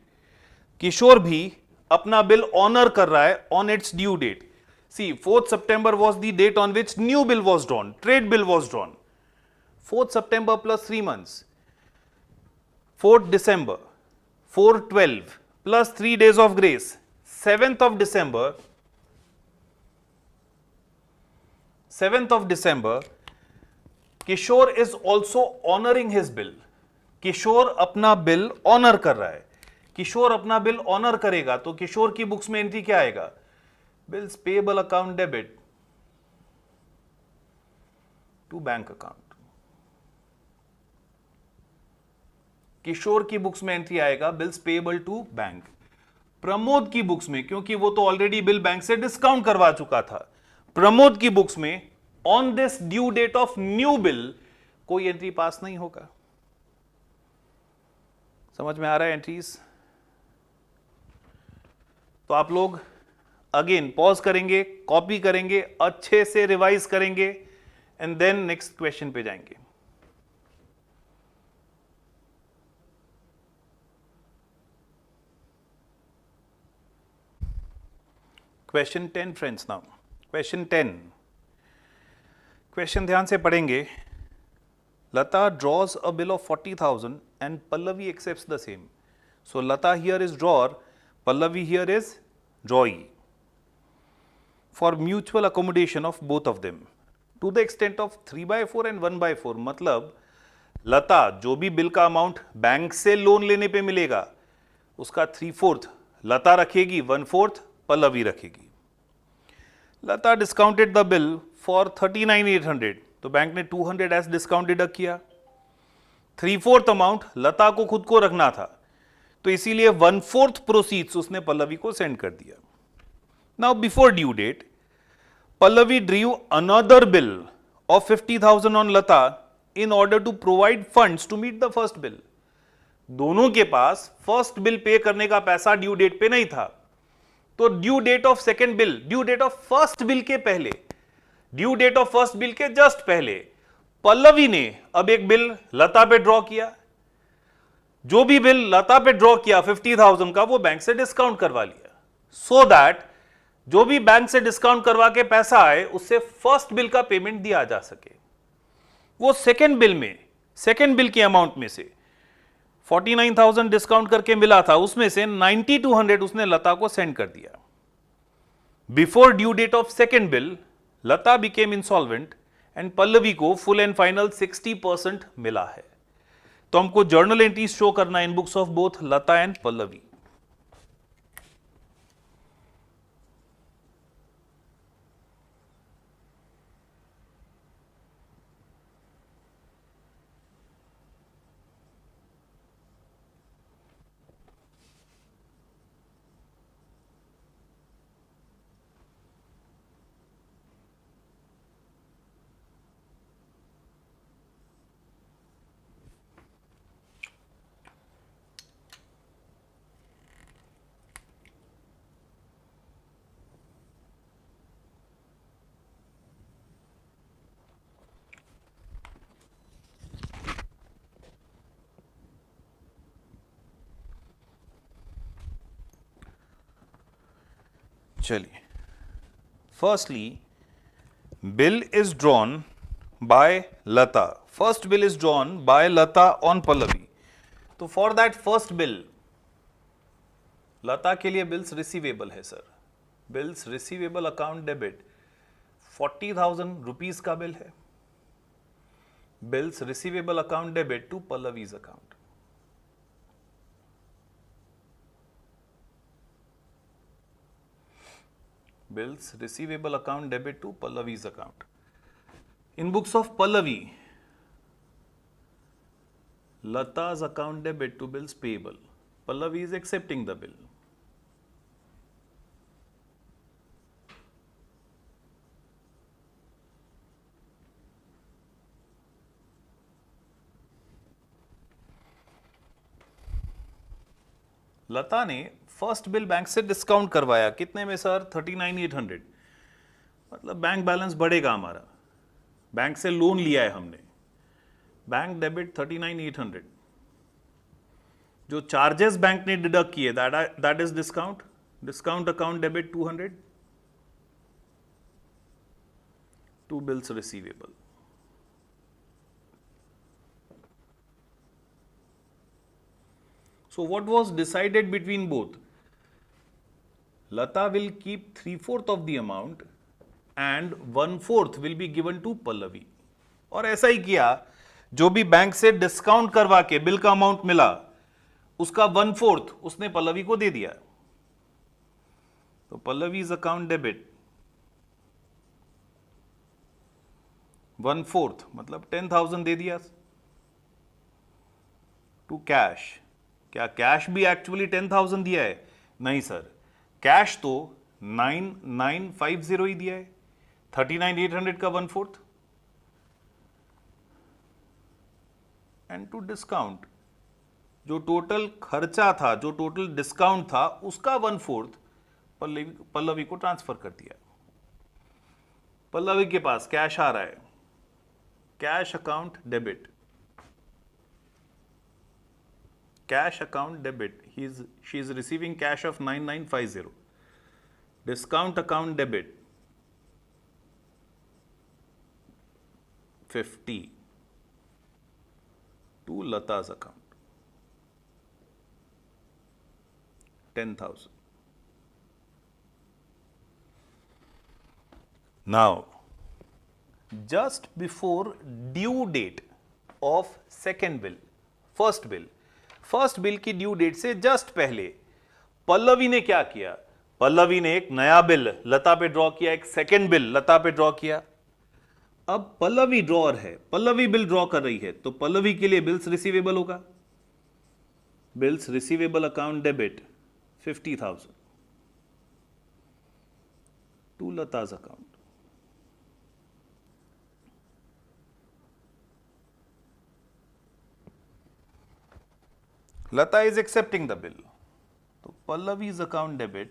Kishore भी अपना बिल ऑनर कर रहा है on its due date. See 4th September was the date on which new bill was drawn, trade bill was drawn. 4th September plus 3 months, 4th December, 4/12 plus 3 days of grace, 7th of December, 7th of December, Kishore is also honoring his bill. Kishore अपना बिल ऑनर कर रहा है। किशोर अपना बिल ऑनर करेगा तो किशोर की बुक्स में एंट्री क्या आएगा? Bills payable account debit to bank account. Kishore की बुक्स में एंट्री आएगा bills payable to bank. Pramod की बुक्स में, क्योंकि वो तो ऑलरेडी बिल बैंक से डिस्काउंट करवा चुका था, प्रमोद की बुक्स में on this due date of new bill कोई एंट्री पास नहीं होगा। समझ में आ रहा है एंट्रीज? तो आप लोग अगेन पॉज करेंगे, कॉपी करेंगे, अच्छे से रिवाइज करेंगे एंड देन नेक्स्ट क्वेश्चन पे जाएंगे। Question 10 friends. Now question 10, question ध्यान से पढ़ेंगे। लता draws a bill of 40,000 and Pallavi accepts the same. So Lata here is drawer, Pallavi here is drawee, for mutual accommodation of both of them to the extent of 3/4 and 1/4। मतलब लता जो भी बिल का अमाउंट बैंक से लोन लेने पे मिलेगा उसका 3/4 लता रखेगी, 1/4 पल्लवी रखेगी। लता डिस्काउंटेड द बिल फॉर 39,800, तो बैंक ने 200 एज डिस्काउंट डिडक्ट किया। 3/4 अमाउंट लता को खुद को रखना था, तो इसीलिए 1/4 प्रोसीड्स उसने पल्लवी को सेंड कर दिया। Now before due date Pallavi drew another bill of 50,000 on Lata in order to provide funds to meet the first bill. दोनों के पास फर्स्ट बिल पे करने का पैसा ड्यू डेट पे नहीं था, तो due date of second bill, due date of first bill के पहले, due date of first bill के जस्ट पहले पल्लवी ने अब एक बिल लता पे ड्रॉ किया। जो भी बिल लता पे ड्रॉ किया 50,000 का, वो बैंक से डिस्काउंट करवा लिया, सो दैट जो भी बैंक से डिस्काउंट करवा के पैसा आए उससे फर्स्ट बिल का पेमेंट दिया जा सके। वो सेकेंड बिल में, सेकेंड बिल के अमाउंट में से 49,000 डिस्काउंट करके मिला था, उसमें से 9200 उसने लता को सेंड कर दिया। Before due date of second bill Lata became insolvent and Pallavi को फुल एंड फाइनल 60% मिला है। तो हमको जर्नल एंट्रीज शो करना in books of both Lata and Pallavi. चलिए, firstly bill is drawn by Lata, first bill is drawn by Lata on Pallavi. तो for that first bill Lata के लिए बिल्स रिसीवेबल है sir, bills receivable account debit 40,000 rupees का बिल है, bills receivable account debit to Pallavi's account. Bills receivable account debit to Pallavi's account. In books of Pallavi, Lata's account debit to bills payable. Pallavi is accepting the bill. लता ने फर्स्ट बिल बैंक से डिस्काउंट करवाया, कितने में सर? 39,800। मतलब बैंक बैलेंस बढ़ेगा हमारा, बैंक से लोन लिया है हमने, बैंक डेबिट 39,800, जो चार्जेस बैंक ने डिडक्ट किए that is discount, discount account debit 200, to bills receivable. So what was decided between both? Lata will keep 3/4 of the amount and 1/4 will be given to Pallavi. और ऐसा ही किया, जो भी बैंक से डिस्काउंट करवा के बिल का अमाउंट मिला उसका 1/4 उसने पल्लवी को दे दिया। तो पल्लवीज अकाउंट डेबिट 1/4 मतलब 10,000 दे दिया टू कैश। क्या कैश भी एक्चुअली 10,000 दिया है? नहीं सर, कैश तो 9,950 ही दिया है, 39,800 का 1/4 एंड टू डिस्काउंट, जो टोटल खर्चा था, जो टोटल डिस्काउंट था उसका 1/4 पल्लवी को ट्रांसफर कर दिया। पल्लवी के पास कैश आ रहा है, cash account debit, cash account debit, she is receiving cash of 9,950, discount account debit 50 to Lata's account 10,000. Now just before due date of second bill, first bill की ड्यू डेट से जस्ट पहले पल्लवी ने क्या किया? पल्लवी ने एक नया बिल लता पे ड्रॉ किया, एक सेकेंड बिल लता पे ड्रॉ किया। अब पल्लवी ड्रॉअर है, पल्लवी बिल ड्रॉ कर रही है, तो पल्लवी के लिए बिल्स रिसीवेबल होगा, bills receivable account debit 50,000 to Lata's account. Lata is accepting the bill. So Pallavi's account debit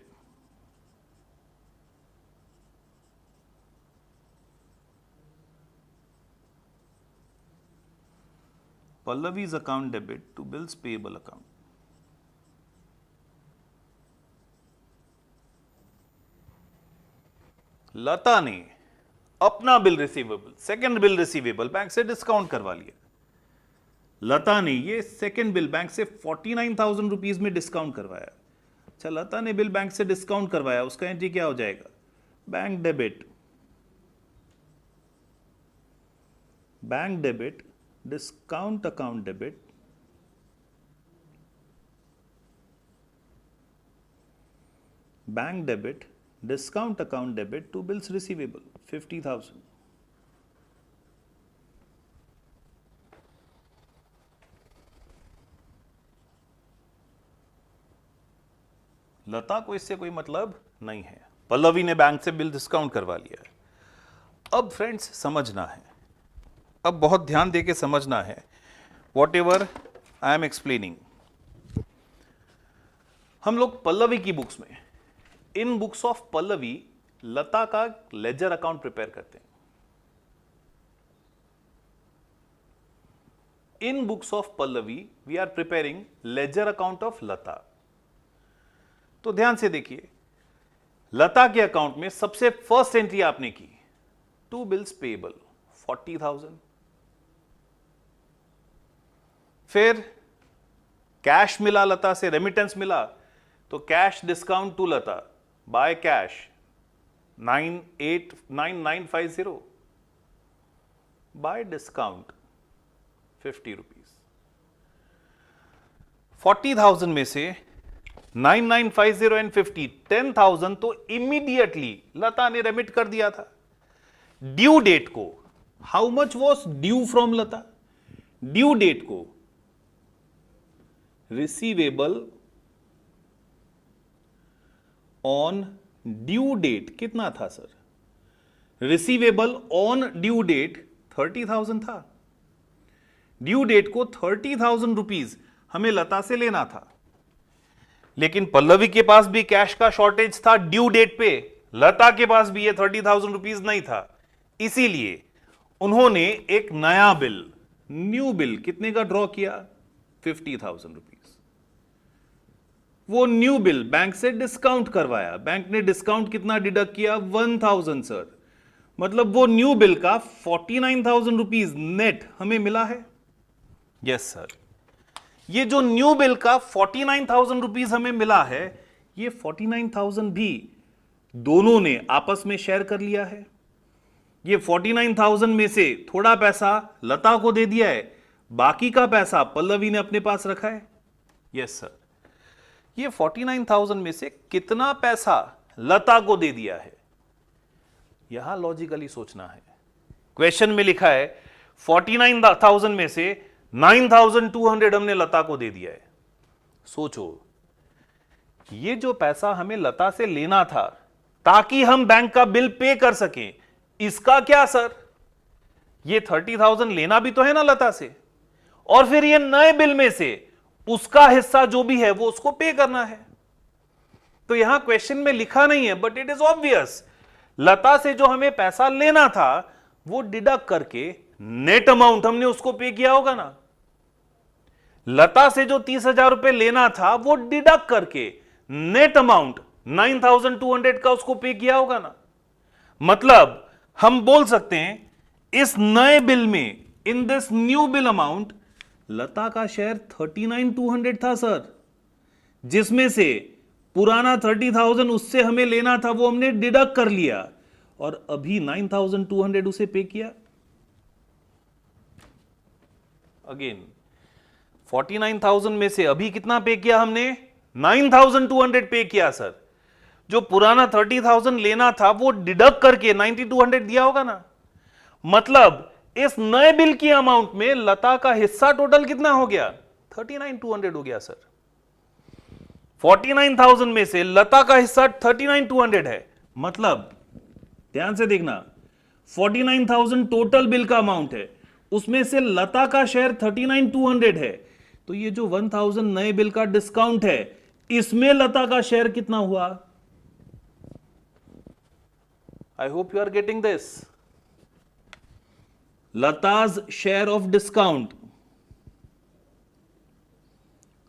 to bills payable account. लता ने अपना bill receivable, second bill receivable bank से डिस्काउंट करवा लिया। लता ने ये सेकेंड बिल बैंक से 49,000 रुपीज में डिस्काउंट करवाया। अच्छा, लता ने बिल बैंक से डिस्काउंट करवाया, उसका एंट्री क्या हो जाएगा? Bank debit, discount account debit discount account debit to bills receivable 50,000। Lata को इससे कोई मतलब नहीं है, पल्लवी ने बैंक से बिल डिस्काउंट करवा लिया है। अब फ्रेंड्स समझना है, अब बहुत ध्यान देके समझना है whatever I am explaining. हम लोग पल्लवी की बुक्स में, in books of Pallavi, Lata का लेजर अकाउंट प्रिपेयर करते हैं। In books of Pallavi we are preparing ledger account of Lata. तो ध्यान से देखिए, लता के अकाउंट में सबसे फर्स्ट एंट्री आपने की टू बिल्स पेएबल 40,000, फिर कैश मिला लता से, रेमिटेंस मिला, तो cash discount to Lata by cash 9,950 by discount 50 rupees. 40,000 में से 9,950 एंड 50, 10,000 तो इमीडिएटली लता ने रेमिट कर दिया था। ड्यू डेट को, how much was due from Lata? Due date को रिसीवेबल ऑन ड्यू डेट कितना था sir? Receivable on due date 30,000 था। ड्यू डेट को 30,000 रुपीज हमें लता से लेना था, लेकिन पल्लवी के पास भी कैश का शॉर्टेज था ड्यू डेट पे, लता के पास भी ये 30,000 रुपीज नहीं था। इसीलिए उन्होंने एक नया बिल न्यू बिल कितने का ड्रॉ किया? 50,000 रुपीज। वो न्यू बिल बैंक से डिस्काउंट करवाया, बैंक ने डिस्काउंट कितना डिडक्ट किया? 1,000 सर। मतलब वो न्यू बिल का 49,000 रुपीज नेट हमें मिला है। यस सर, ये जो न्यू बिल का 49,000 रुपीज हमें मिला है, ये 49,000 भी दोनों ने आपस में शेयर कर लिया है। ये 49,000 में से थोड़ा पैसा लता को दे दिया है, बाकी का पैसा पल्लवी ने अपने पास रखा है। यस सर, ये 49,000 में से कितना पैसा लता को दे दिया है, यहां लॉजिकली सोचना है। क्वेश्चन में लिखा है 49,000 में से 9,200 हमने लता को दे दिया है। सोचो, ये जो पैसा हमें लता से लेना था ताकि हम बैंक का बिल पे कर सकें, इसका क्या सर? ये 30,000 लेना भी तो है ना लता से, और फिर ये नए बिल में से उसका हिस्सा जो भी है वो उसको पे करना है। तो यहां क्वेश्चन में लिखा नहीं है, बट इट इज ऑब्वियस, लता से जो हमें पैसा लेना था वो डिडक्ट करके नेट अमाउंट हमने उसको पे किया होगा ना। लता से जो 30,000 रुपए लेना था वो डिडक्ट करके नेट अमाउंट 9,200 का उसको पे किया होगा ना। मतलब हम बोल सकते हैं इस नए बिल में, in this new bill amount, Lata का शेयर 39,200 था सर, जिसमें से पुराना 30,000 उससे हमें लेना था वो हमने डिडक्ट कर लिया, और अभी 9,200 उसे पे किया। अगेन 49,000 में से अभी कितना पे किया हमने? 9,200 पे किया सर। जो पुराना 30,000 लेना था वो डिडक्ट करके 9,200 दिया होगा ना। मतलब इस नए बिल की अमाउंट में लता का हिस्सा टोटल कितना हो गया? 39,200 हो गया सर। 49,000 में से लता का हिस्सा 39,200 है। मतलब ध्यान से देखना, 49,000 टोटल बिल का अमाउंट है, उसमें से लता का शेयर 39,200 है। तो ये जो 1,000 नए बिल का डिस्काउंट है, इसमें लता का शेयर कितना हुआ? I hope you are getting this. Lata's share of discount,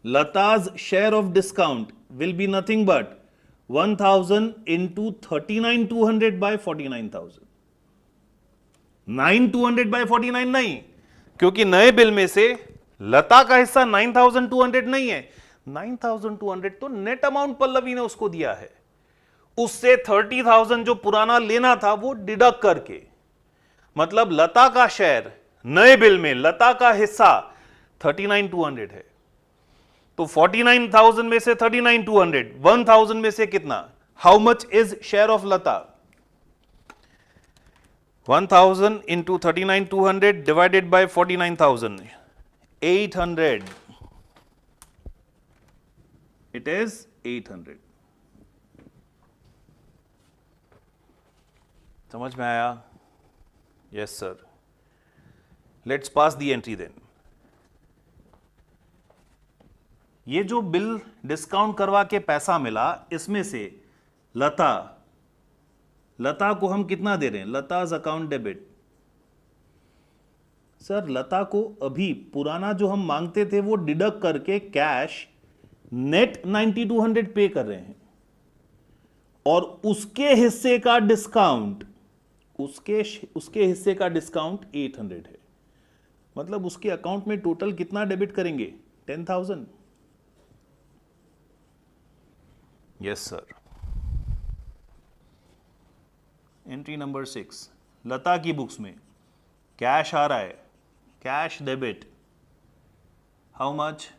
Lata's share of discount will be nothing but 1,000 into 39,200 by 49,000. 9,200 by 49 नहीं, क्योंकि नए बिल में से लता का हिस्सा 9,200 नहीं है। 9,200 तो नेट अमाउंट पल्लवी ने उसको दिया है, उससे 30,000 जो पुराना लेना था वो डिडक्ट करके। मतलब लता का शेयर नए बिल में, लता का हिस्सा 39,200 है। तो 49,000 में से 39,200, 1,000 में से कितना? How much is share of Lata? 1,000 into 39,200 divided by 49,000, 800। It is 800। समझ में आया? Yes sir. Let's pass the entry then. ये जो बिल डिस्काउंट करवा के पैसा मिला, इसमें से लता को हम कितना दे रहे हैं? Lata's account debit. सर लता को अभी पुराना जो हम मांगते थे वो डिडक्ट करके कैश नेट 9,200 पे कर रहे हैं, और उसके हिस्से का डिस्काउंट, उसके हिस्से का डिस्काउंट 800 है। मतलब उसके अकाउंट में टोटल कितना डेबिट करेंगे? 10,000। Yes sir. Entry number 6, Lata की बुक्स में कैश आ रहा है, cash debit, how much?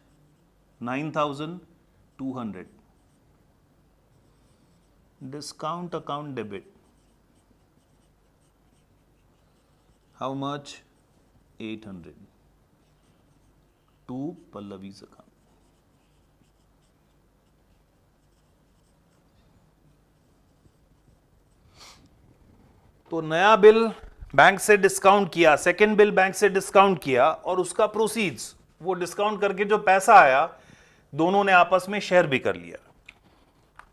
9,200। Discount account debit, how much? 800 to Pallavi's account. तो नया बिल बैंक से डिस्काउंट किया, सेकेंड बिल बैंक से डिस्काउंट किया, और उसका प्रोसीड्स, वो डिस्काउंट करके जो पैसा आया, दोनों ने आपस में शेयर भी कर लिया।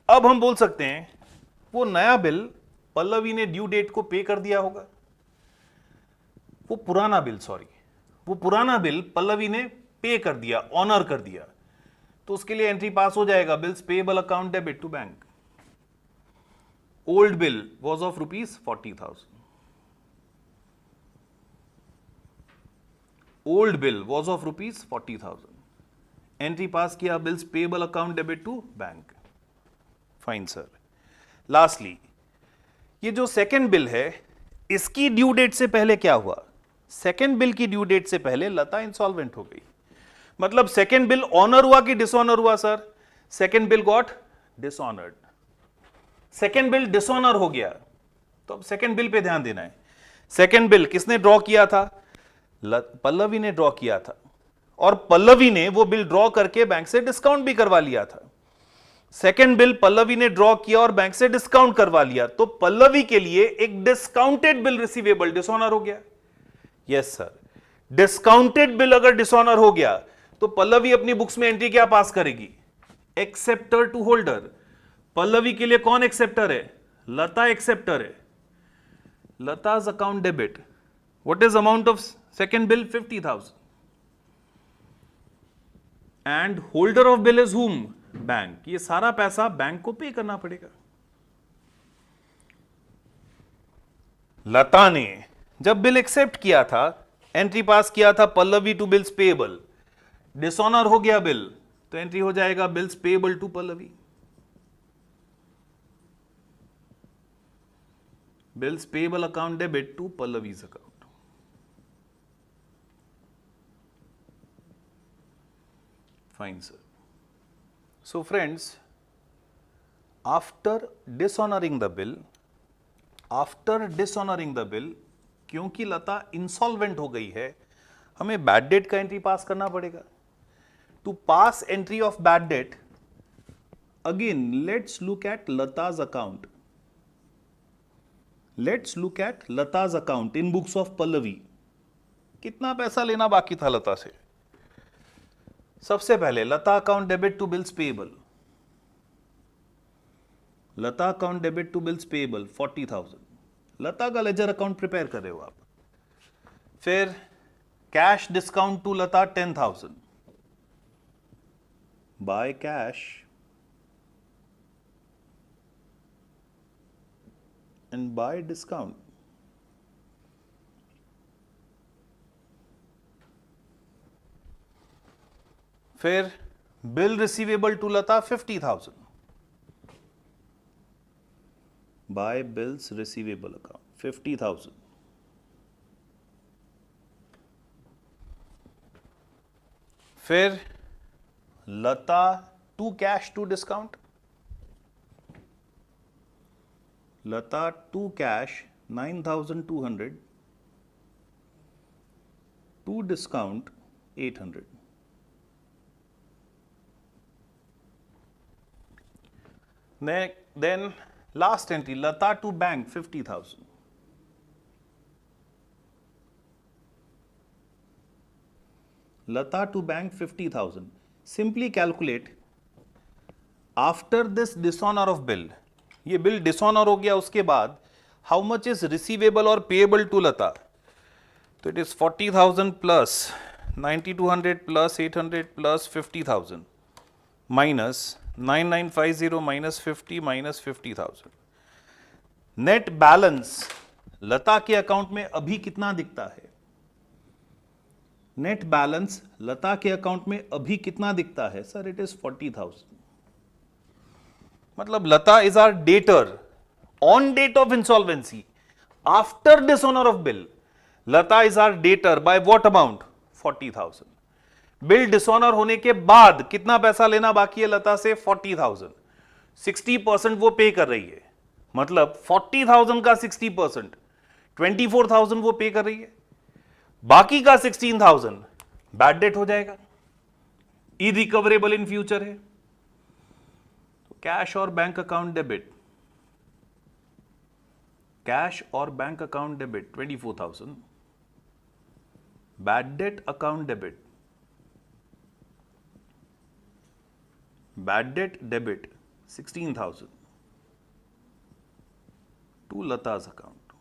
अब हम बोल सकते हैं वो नया बिल पल्लवी ने ड्यू डेट को पे कर दिया होगा, वो पुराना बिल, सॉरी, वो पुराना बिल पल्लवी ने पे कर दिया, ऑनर कर दिया, तो उसके लिए एंट्री पास हो जाएगा, bills payable account debit to bank. Old bill was of ₹40,000, old bill was of ₹40,000, entry pass किया, bills payable account debit to bank. Fine sir. Lastly ये जो सेकेंड बिल है, इसकी ड्यू डेट से पहले क्या हुआ? सेकेंड बिल की ड्यू डेट से पहले लता इंसॉल्वेंट हो गई। मतलब सेकेंड बिल ऑनर हुआ कि डिसऑनर हुआ sir? Second bill got dishonoured. Second bill dishonour हो गया, तो अब सेकेंड बिल पे ध्यान देना है। सेकेंड बिल किसने ड्रॉ किया था? पल्लवी ने ड्रॉ किया था, और पल्लवी ने वो बिल ड्रॉ करके बैंक से डिस्काउंट भी करवा लिया था। सेकेंड बिल पल्लवी ने ड्रॉ किया और बैंक से डिस्काउंट करवा लिया, तो पल्लवी के लिए एक डिस्काउंटेड बिल रिसीवेबल डिसऑनर हो गया। यस सर, डिस्काउंटेड बिल अगर डिसऑनर हो गया तो पल्लवी अपनी बुक्स में एंट्री क्या पास करेगी? Acceptor to holder. पल्लवी के लिए कौन एक्सेप्टर है? लता एक्सेप्टर है। Lata's account debit, what is amount of second bill? 50,000, and holder of bill is whom? Bank. ये सारा पैसा बैंक को पे करना पड़ेगा। लता ने जब बिल एक्सेप्ट किया था, एंट्री पास किया था Pallavi to bills payable, dishonour हो गया बिल, तो एंट्री हो जाएगा bills payable to Pallavi. Bills payable account debit to Pallavi's account. Fine sir. So friends, after dishonoring the bill, क्योंकि लता इंसॉल्वेंट हो गई है, हमें बैड डेट का एंट्री पास करना पड़ेगा। To pass entry of bad debt, again let's look at Lata's account. Let's look at Lata's account in books of Pallavi. कितना पैसा लेना बाकी था लता से? सबसे पहले Lata account debit to bills payable, Lata account debit to bills payable 40,000। Lata का लेजर अकाउंट प्रिपेयर कर रहे हो आप। फिर cash discount to Lata 10,000, by cash and by discount. फिर bill receivable to Lata 50,000, by bills receivable account 50,000। फिर Lata to cash to discount, Lata to cash 9,200, to discount 800। Then last entry, Lata to bank 50,000. Lata to bank 50,000. Simply calculate after this dishonor of bill. ये bill dishonor हो गया, उसके बाद how much is receivable or payable to Lata? तो it is 40,000 plus 9,200 plus 800 plus 50,000 minus 9,950 minus 50 minus 50,000। Net balance लता के अकाउंट में अभी कितना दिखता है? नेट बैलेंस लता के अकाउंट में अभी कितना दिखता है सर? It is 40,000। मतलब Lata is our debtor on date of insolvency, after dishonour of bill. Lata is our debtor by what amount? 40,000। Bill dishonour होने के बाद कितना पैसा लेना बाकी है लता से? 40,000। 60% वो पे कर रही है, मतलब 40,000 का 60% 24,000 वो पे कर रही है, बाकी का 16,000 बैड डेट हो जाएगा, इरिकवरेबल इन फ्यूचर है। तो कैश और बैंक अकाउंट डेबिट, कैश और bank account debit 24,000, bad debt account debit, bad debt debit 16,000 to Lata's account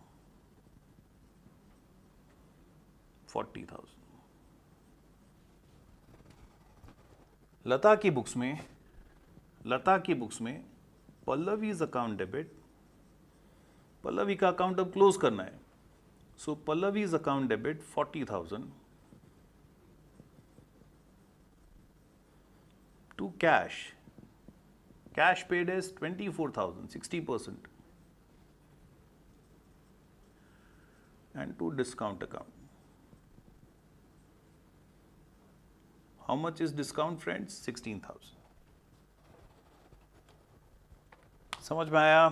40,000। लता की बुक्स में पल्लवीज अकाउंट डेबिट, पल्लवी का अकाउंट अब क्लोज करना है, so Pallavi's account debit 40,000 to cash paid as 24,000, 60%, and to discount account. How much is discount, friends? 16,000. समझ में आया?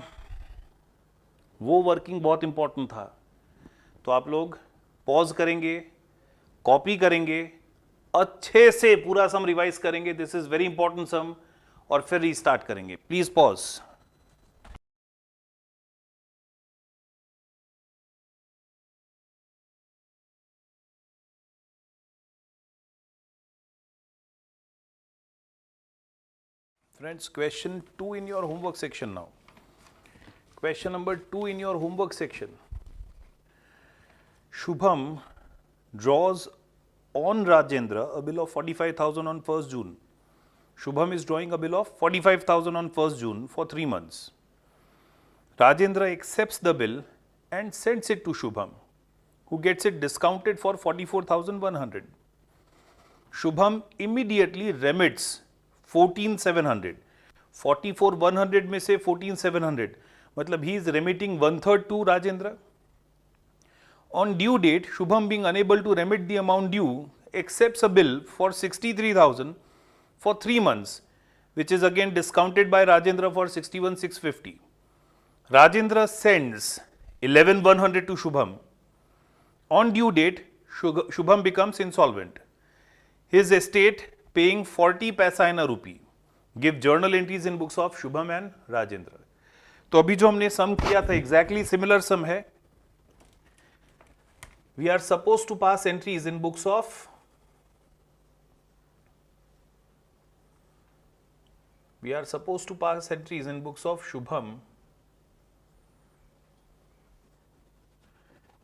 वो वर्किंग बहुत इंपॉर्टेंट था, तो आप लोग पॉज करेंगे, कॉपी करेंगे, अच्छे से पूरा सम रिवाइज करेंगे, दिस इज वेरी इंपॉर्टेंट सम, और फिर रीस्टार्ट करेंगे. Please pause. Friends, question 2 in your homework section now. Question number 2 in your homework section. Shubham draws on Rajendra a bill of 45,000 on 1st June. Shubham is drawing a bill of 45,000 on 1st June for 3 months. Rajendra accepts the bill and sends it to Shubham, who gets it discounted for 44,100. Shubham immediately remits 14,700. 44,100 में से 14,700, मतलब he is remitting 1/3 to Rajendra. On due date, Shubham, being unable to remit the amount due, accepts a bill for 63,000 for 3 months, which is again discounted by Rajendra for 61,650. Rajendra sends 11,100 to Shubham. On due date, Shubham becomes insolvent. His estate paying 40 paisa in a rupee. Give journal entries in books of Shubham and Rajendra. तो अभी जो हमने सम किया था exactly similar sum है. We are supposed to pass entries in books of Shubham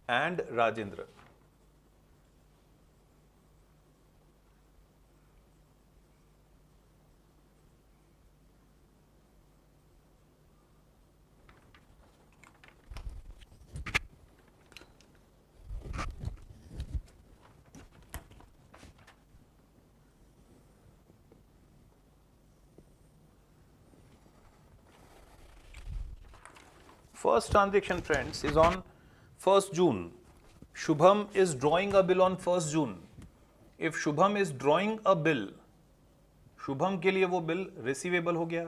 and Rajendra. First transaction, friends, is on 1st June. Shubham is drawing a bill on 1st June. If Shubham is drawing a bill, Shubham के लिए वो बिल रिसीवेबल हो गया,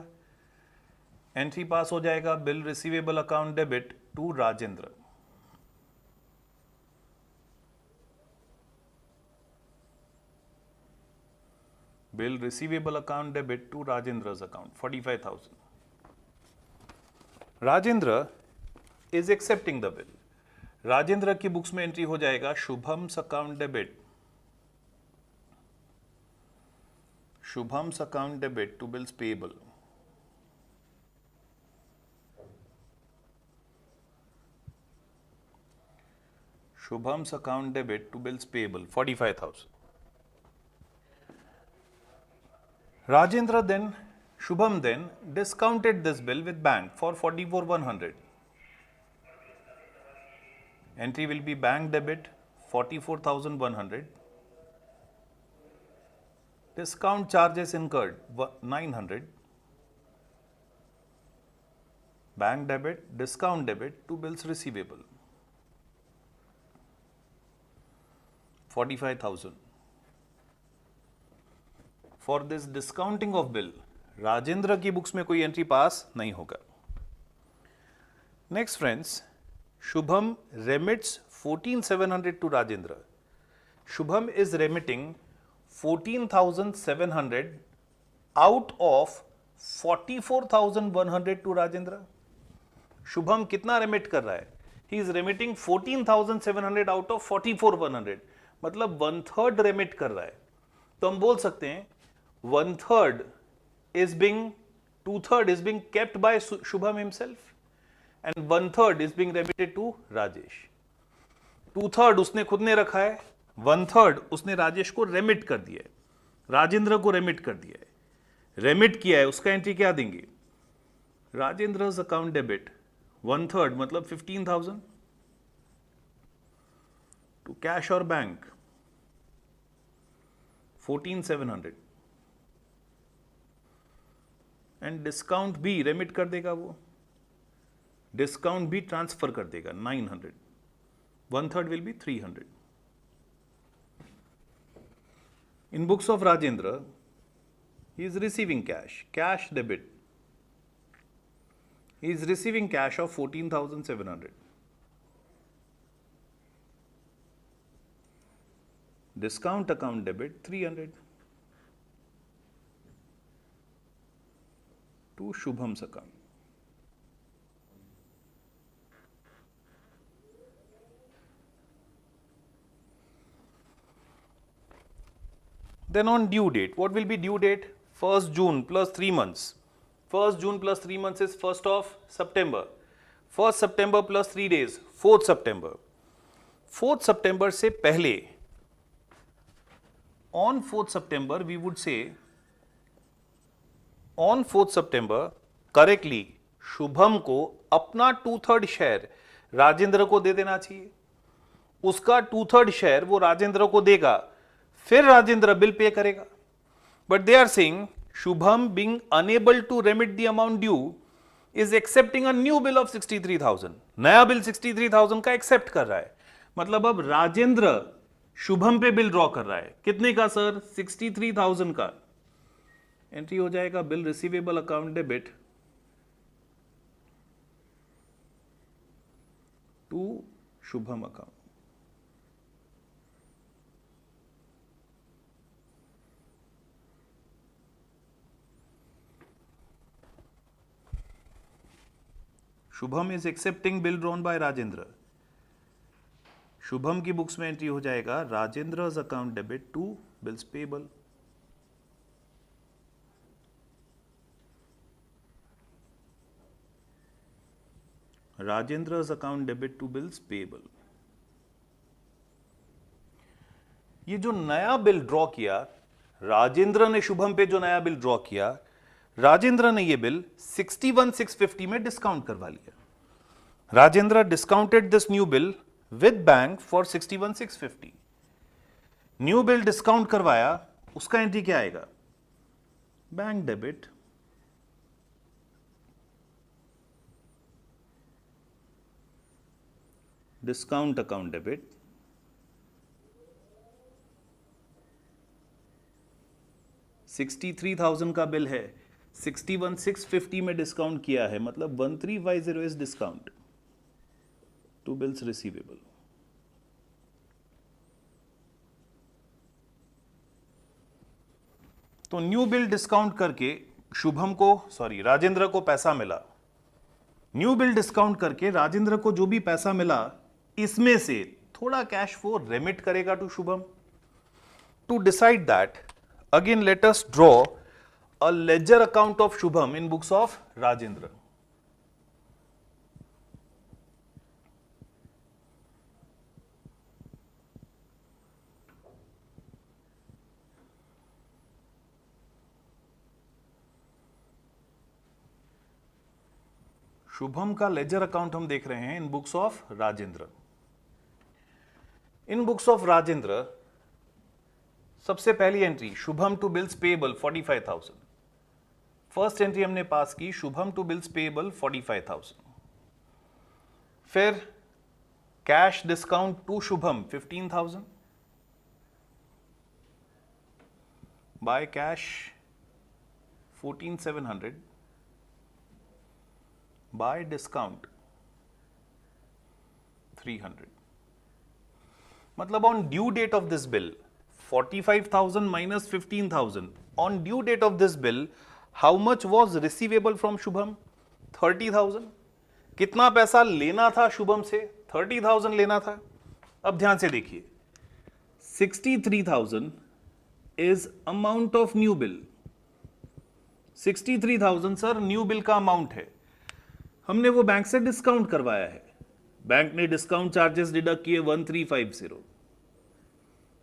एंट्री पास हो जाएगा, bill receivable account debit to Rajendra. Bill receivable account debit to Rajendra's account 45,000. Rajendra is accepting the bill. Rajendra की बुक्स में एंट्री हो जाएगा Shubham's account debit, Shubham's account debit to bills payable. Shubham's account debit to bills payable 45,000. Rajendra then, Shubham then discounted this bill with bank for 44,100. Entry will be bank debit 44,100. Discount charges incurred 900. Bank debit, discount debit to bills receivable 45,000. For this discounting of bill, Rajendra की बुक्स में कोई एंट्री पास नहीं होगा. Next, friends, Shubham remits 14,700 to Rajendra. Shubham is remitting 14,700 out of 44,100 to Rajendra. Shubham कितना remit कर रहा है? He is remitting 14,700 out of 44,100. मतलब 1/3 remit कर रहा है. तो हम बोल सकते हैं 1/3 is being, 2/3 is being kept by Shubham himself and 1/3 is being remitted to Rajesh. 2/3 उसने खुद ने रखा है, 1/3 उसने राजेश को रेमिट कर दिया है, राजेंद्र को रेमिट कर दिया है. रेमिट किया है उसका एंट्री क्या देंगे? राजेंद्र's अकाउंट डेबिट 1/3 मतलब 15,000 टू कैश और बैंक 14,700 एंड डिस्काउंट भी रेमिट कर देगा, वो डिस्काउंट भी ट्रांसफर कर देगा 900, 1/3 will be 300. In books of Rajendra, he is receiving cash debit. He is receiving cash of 14,700. Discount account debit 300 to Shubham's account. Then on due date, what will be due date? 1st June plus 3 months. 1st June plus 3 months is 1st of September. 1st September plus 3 days, 4th September. 4th September से पहले, on 4th September we would say, on 4th September correctly Shubham को अपना 2/3 शेयर राजेंद्र को दे देना चाहिए. उसका 2/3 शेयर वो राजेंद्र को देगा, फिर राजेंद्र बिल पे करेगा. But they are saying Shubham being unable to remit the amount due is accepting a new bill of 63,000. नया बिल 63,000 का एक्सेप्ट कर रहा है. मतलब अब राजेंद्र शुभम पे बिल ड्रॉ कर रहा है. कितने का सर? 63,000 का. एंट्री हो जाएगा bill receivable account debit to Shubham account. Shubham is accepting bill drawn by Rajendra. Shubham की बुक्स में एंट्री हो जाएगा Rajendra's account debit to bills payable. Rajendra's account debit to bills payable. ये जो नया बिल ड्रॉ किया राजेंद्र ने, शुभम पे जो नया बिल ड्रॉ किया, राजेंद्र ने ये बिल 61,650 में डिस्काउंट करवा लिया. Rajendra discounted this new bill with bank for 61,650. New bill discount करवाया, उसका एंट्री क्या आएगा? Bank debit discount account debit 63,000 का बिल है, 61,650 में डिस्काउंट किया है, मतलब 1350 is discount to bills receivable. तो न्यू बिल डिस्काउंट करके शुभम को, सॉरी राजेंद्र को पैसा मिला. न्यू बिल डिस्काउंट करके राजेंद्र को जो भी पैसा मिला, इसमें से थोड़ा कैश वो रेमिट करेगा to Shubham. To decide that, again let us draw a ledger account of Shubham in books of Rajendra. Shubham का लेजर अकाउंट हम देख रहे हैं in books of Rajendra. In books of Rajendra सबसे पहली entry Shubham to bills payable 45,000. First entry हमने पास की, शुभम टू बिल्स पेएबल 45,000. फिर cash discount to Shubham 15,000, by cash 14,700, by discount 300. मतलब on due date of this bill 45,000 minus 15,000. On due date of this bill, how much was receivable from Shubham? 30,000. कितना पैसा लेना था शुभम से? 30,000 लेना था. अब ध्यान से देखिए, 63,000 is amount of new bill. 63,000 sir new bill का अमाउंट है. हमने वो बैंक से डिस्काउंट करवाया है. बैंक ने डिस्काउंट चार्जेस डिडक्ट किए 1350.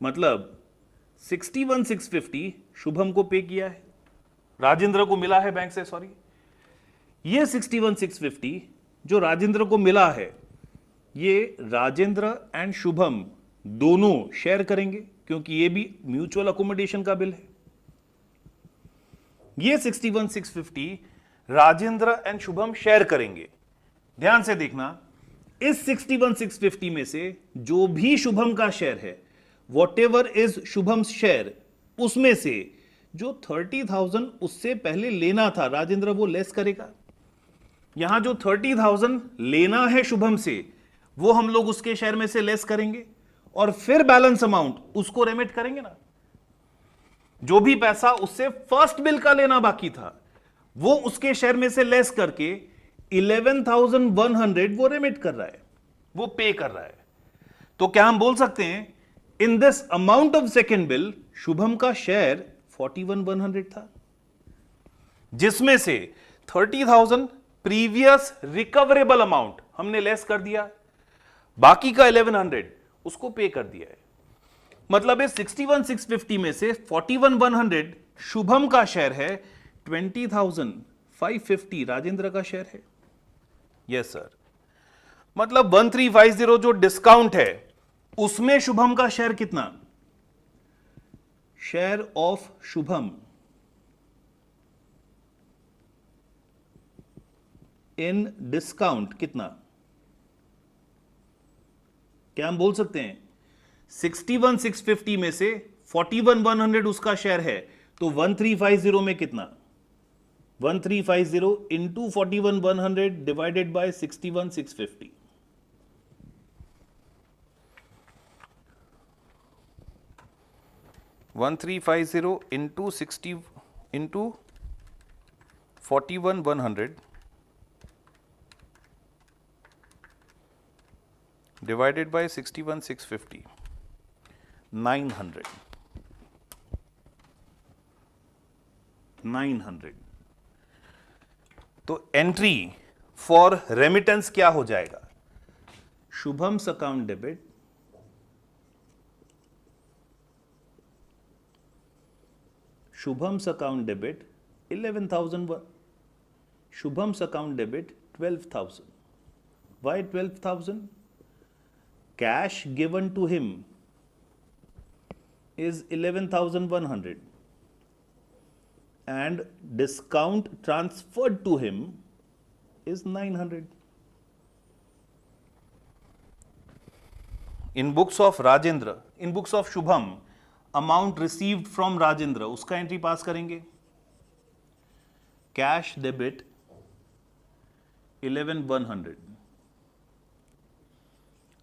मतलब 61,650 शुभम को पे किया है. राजेंद्र को मिला है बैंक से, सॉरी, ये 61,650 जो राजेंद्र को मिला है, ये राजेंद्र एंड शुभम दोनों शेयर करेंगे क्योंकि ये भी म्यूचुअल अकोमोडेशन का बिल है। ये 61,650 राजेंद्र एंड शुभम शेयर करेंगे। ध्यान से देखना, इस 61,650 में से जो भी शुभम का शेयर है, what ever is Shubham share, उसमें से जो 30,000 उससे पहले लेना था राजेंद्र, वो लेस करेगा। यहां जो 30,000 लेना है शुभम से, वो हम लोग उसके शेयर में से लेस करेंगे और फिर बैलेंस अमाउंट उसको रेमिट करेंगे ना। जो भी पैसा उससे फर्स्ट बिल का लेना बाकी था, वो उसके शेयर में से लेस करके 11,100 वो रेमिट कर रहा है, वो पे कर रहा है। तो क्या हम बोल सकते हैं, in this amount of second bill Shubham का शेयर 41,100 था, जिसमें से 30,000 प्रीवियस रिकवरेबल अमाउंट हमने लेस कर दिया, बाकी का 1100 उसको पे कर दिया है। मतलब इस 61,650 में से 41,100 शुभम का शेयर है, 20,550 राजेंद्र का शेयर है। यस सर, मतलब 1350 जो डिस्काउंट है उसमें शुभम का शेयर कितना, share of Shubham in discount कितना, क्या हम बोल सकते हैं 61,650 में से 41,100 उसका शेयर है, तो 1350 में कितना, 1350 into 41,100 divided by 61,650। One 1350 into 60 into 41,100 divided by 61,650, 900। तो एंट्री फॉर रेमिटेंस क्या हो जाएगा, Shubham's account debit Shubham's account debit 11,000, Shubham's account debit 12,000। Why 12,000? Cash given to him is 11,100 and discount transferred to him is 900. In books of Rajendra, in books of Shubham, amount received from Rajendra, उसका एंट्री पास करेंगे, cash debit 11,100,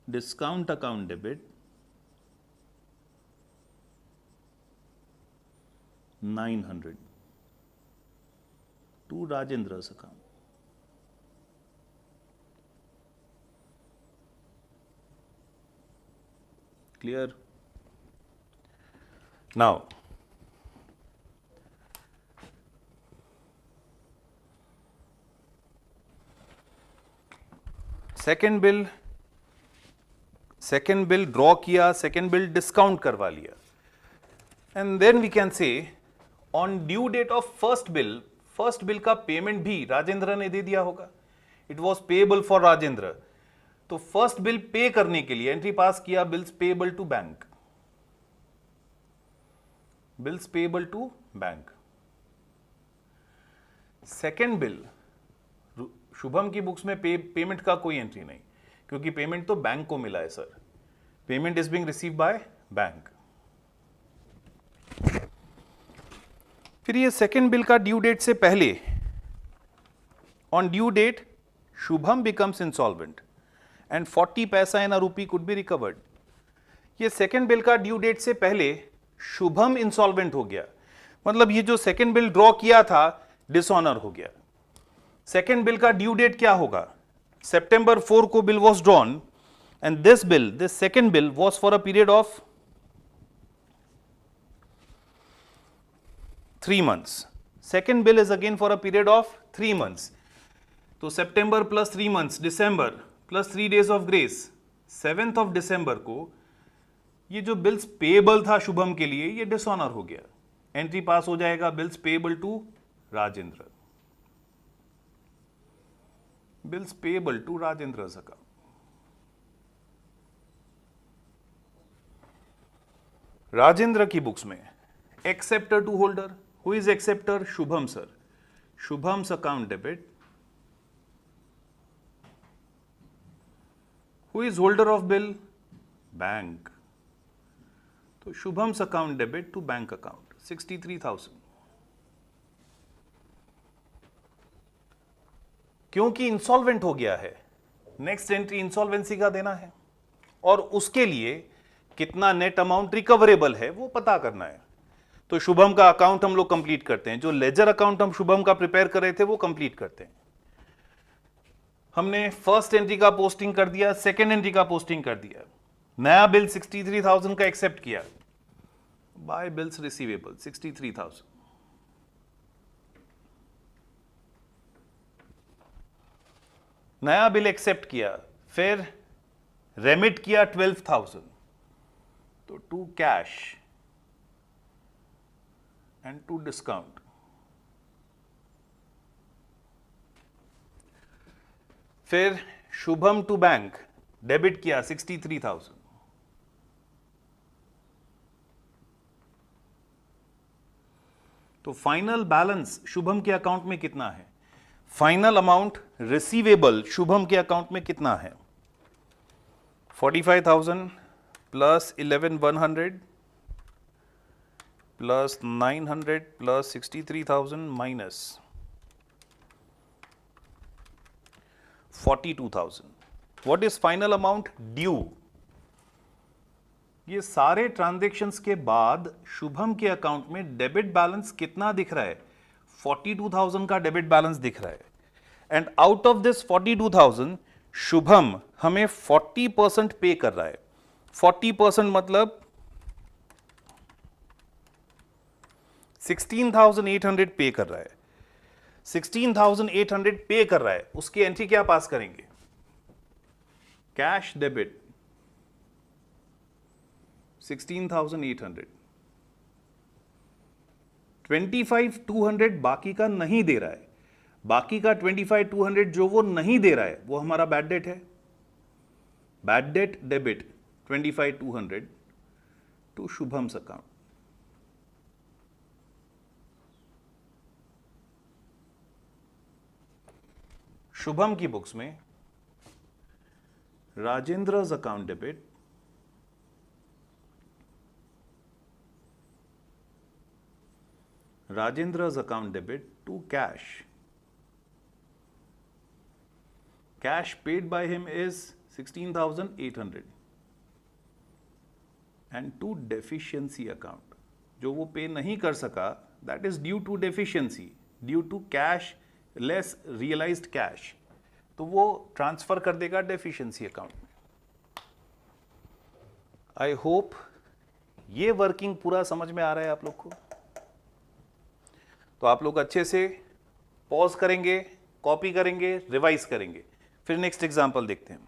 discount account debit 900 to Rajendra's account. Clear? Now second bill draw किया, सेकेंड बिल डिस्काउंट करवा लिया, and then we can say on due date of first bill का पेमेंट भी राजेंद्र ने दे दिया होगा, it was payable for Rajendra. तो फर्स्ट बिल पे करने के लिए एंट्री पास किया, bills payable to bank, bills payable to bank. Second bill Shubham की बुक्स में पेमेंट का कोई एंट्री नहीं, क्योंकि पेमेंट तो बैंक को मिला है sir, payment is being receive by bank. फिर ये सेकेंड बिल का ड्यू डेट से पहले, on due date Shubham becomes insolvent and 40 paisa in a rupee could be recovered. ये सेकेंड बिल का ड्यू डेट से पहले शुभम इंसॉल्वेंट हो गया, मतलब ये जो सेकेंड बिल ड्रॉ किया था डिसऑनर हो गया। सेकेंड बिल का ड्यू डेट क्या होगा, September 4 को bill was drawn and this second bill was for a period of 3 months. Second bill is again for a period of 3 months. तो September plus 3 months, December plus 3 days of grace, 7th of December को ये जो बिल्स पेएबल था शुभम के लिए, ये डिसऑनर हो गया, एंट्री पास हो जाएगा bills payable to Rajendra. Bills payable to Rajendra's account. Rajendra की बुक्स में acceptor to holder. Who is acceptor? Shubham sir. Shubham's account debit. Who is holder of bill? Bank. तो Shubham's account debit to bank account 63,000. क्योंकि इंसॉल्वेंट हो गया है, नेक्स्ट एंट्री इंसॉल्वेंसी का देना है और उसके लिए कितना नेट अमाउंट रिकवरेबल है वो पता करना है। तो शुभम का अकाउंट हम लोग कंप्लीट करते हैं, जो लेजर अकाउंट हम शुभम का प्रिपेयर कर रहे थे वो कंप्लीट करते हैं। हमने फर्स्ट एंट्री का पोस्टिंग कर दिया, सेकेंड एंट्री का पोस्टिंग कर दिया, नया बिल 63,000 का एक्सेप्ट किया, बाय बिल्स रिसीवेबल 63,000। नया बिल एक्सेप्ट किया, फिर रेमिट किया 12,000, तो to cash and to discount. फिर शुभम टू बैंक डेबिट किया 63,000। तो फाइनल बैलेंस शुभम के अकाउंट में कितना है? फाइनल अमाउंट रिसीवेबल शुभम के अकाउंट में कितना है? 45,000 plus 11,100 plus 900 plus 63,000 minus 42,000। What is final amount due? ये सारे ट्रांजैक्शंस के बाद शुभम के अकाउंट में डेबिट बैलेंस कितना दिख रहा है? 42,000 का डेबिट बैलेंस दिख रहा है। And out of this 42,000 Shubham हमें 40% पे कर रहा है। 40% मतलब 16,800 पे कर रहा है। 16,800 पे कर रहा है, उसकी एंट्री क्या पास करेंगे? Cash debit 16,800। 25,200 बाकी का नहीं दे रहा है। बाकी का 25,200 जो वो नहीं दे रहा है वो हमारा बैड डेट है। Bad debt debit 25,200 to Shubham's account. Shubham की बुक्स में Rajendra's account debit Rajendra's account debit to cash. Cash paid by him is 16,800 and to deficiency account. जो वो पे नहीं कर सका, that is due to deficiency, due to cash less realized cash. तो वो ट्रांसफर कर देगा डेफिशिएंसी अकाउंट में। आई होप ये वर्किंग पूरा समझ में आ रहा है आप लोग को। तो आप लोग अच्छे से पॉज करेंगे, कॉपी करेंगे, रिवाइज करेंगे, फिर नेक्स्ट एग्जांपल देखते हैं।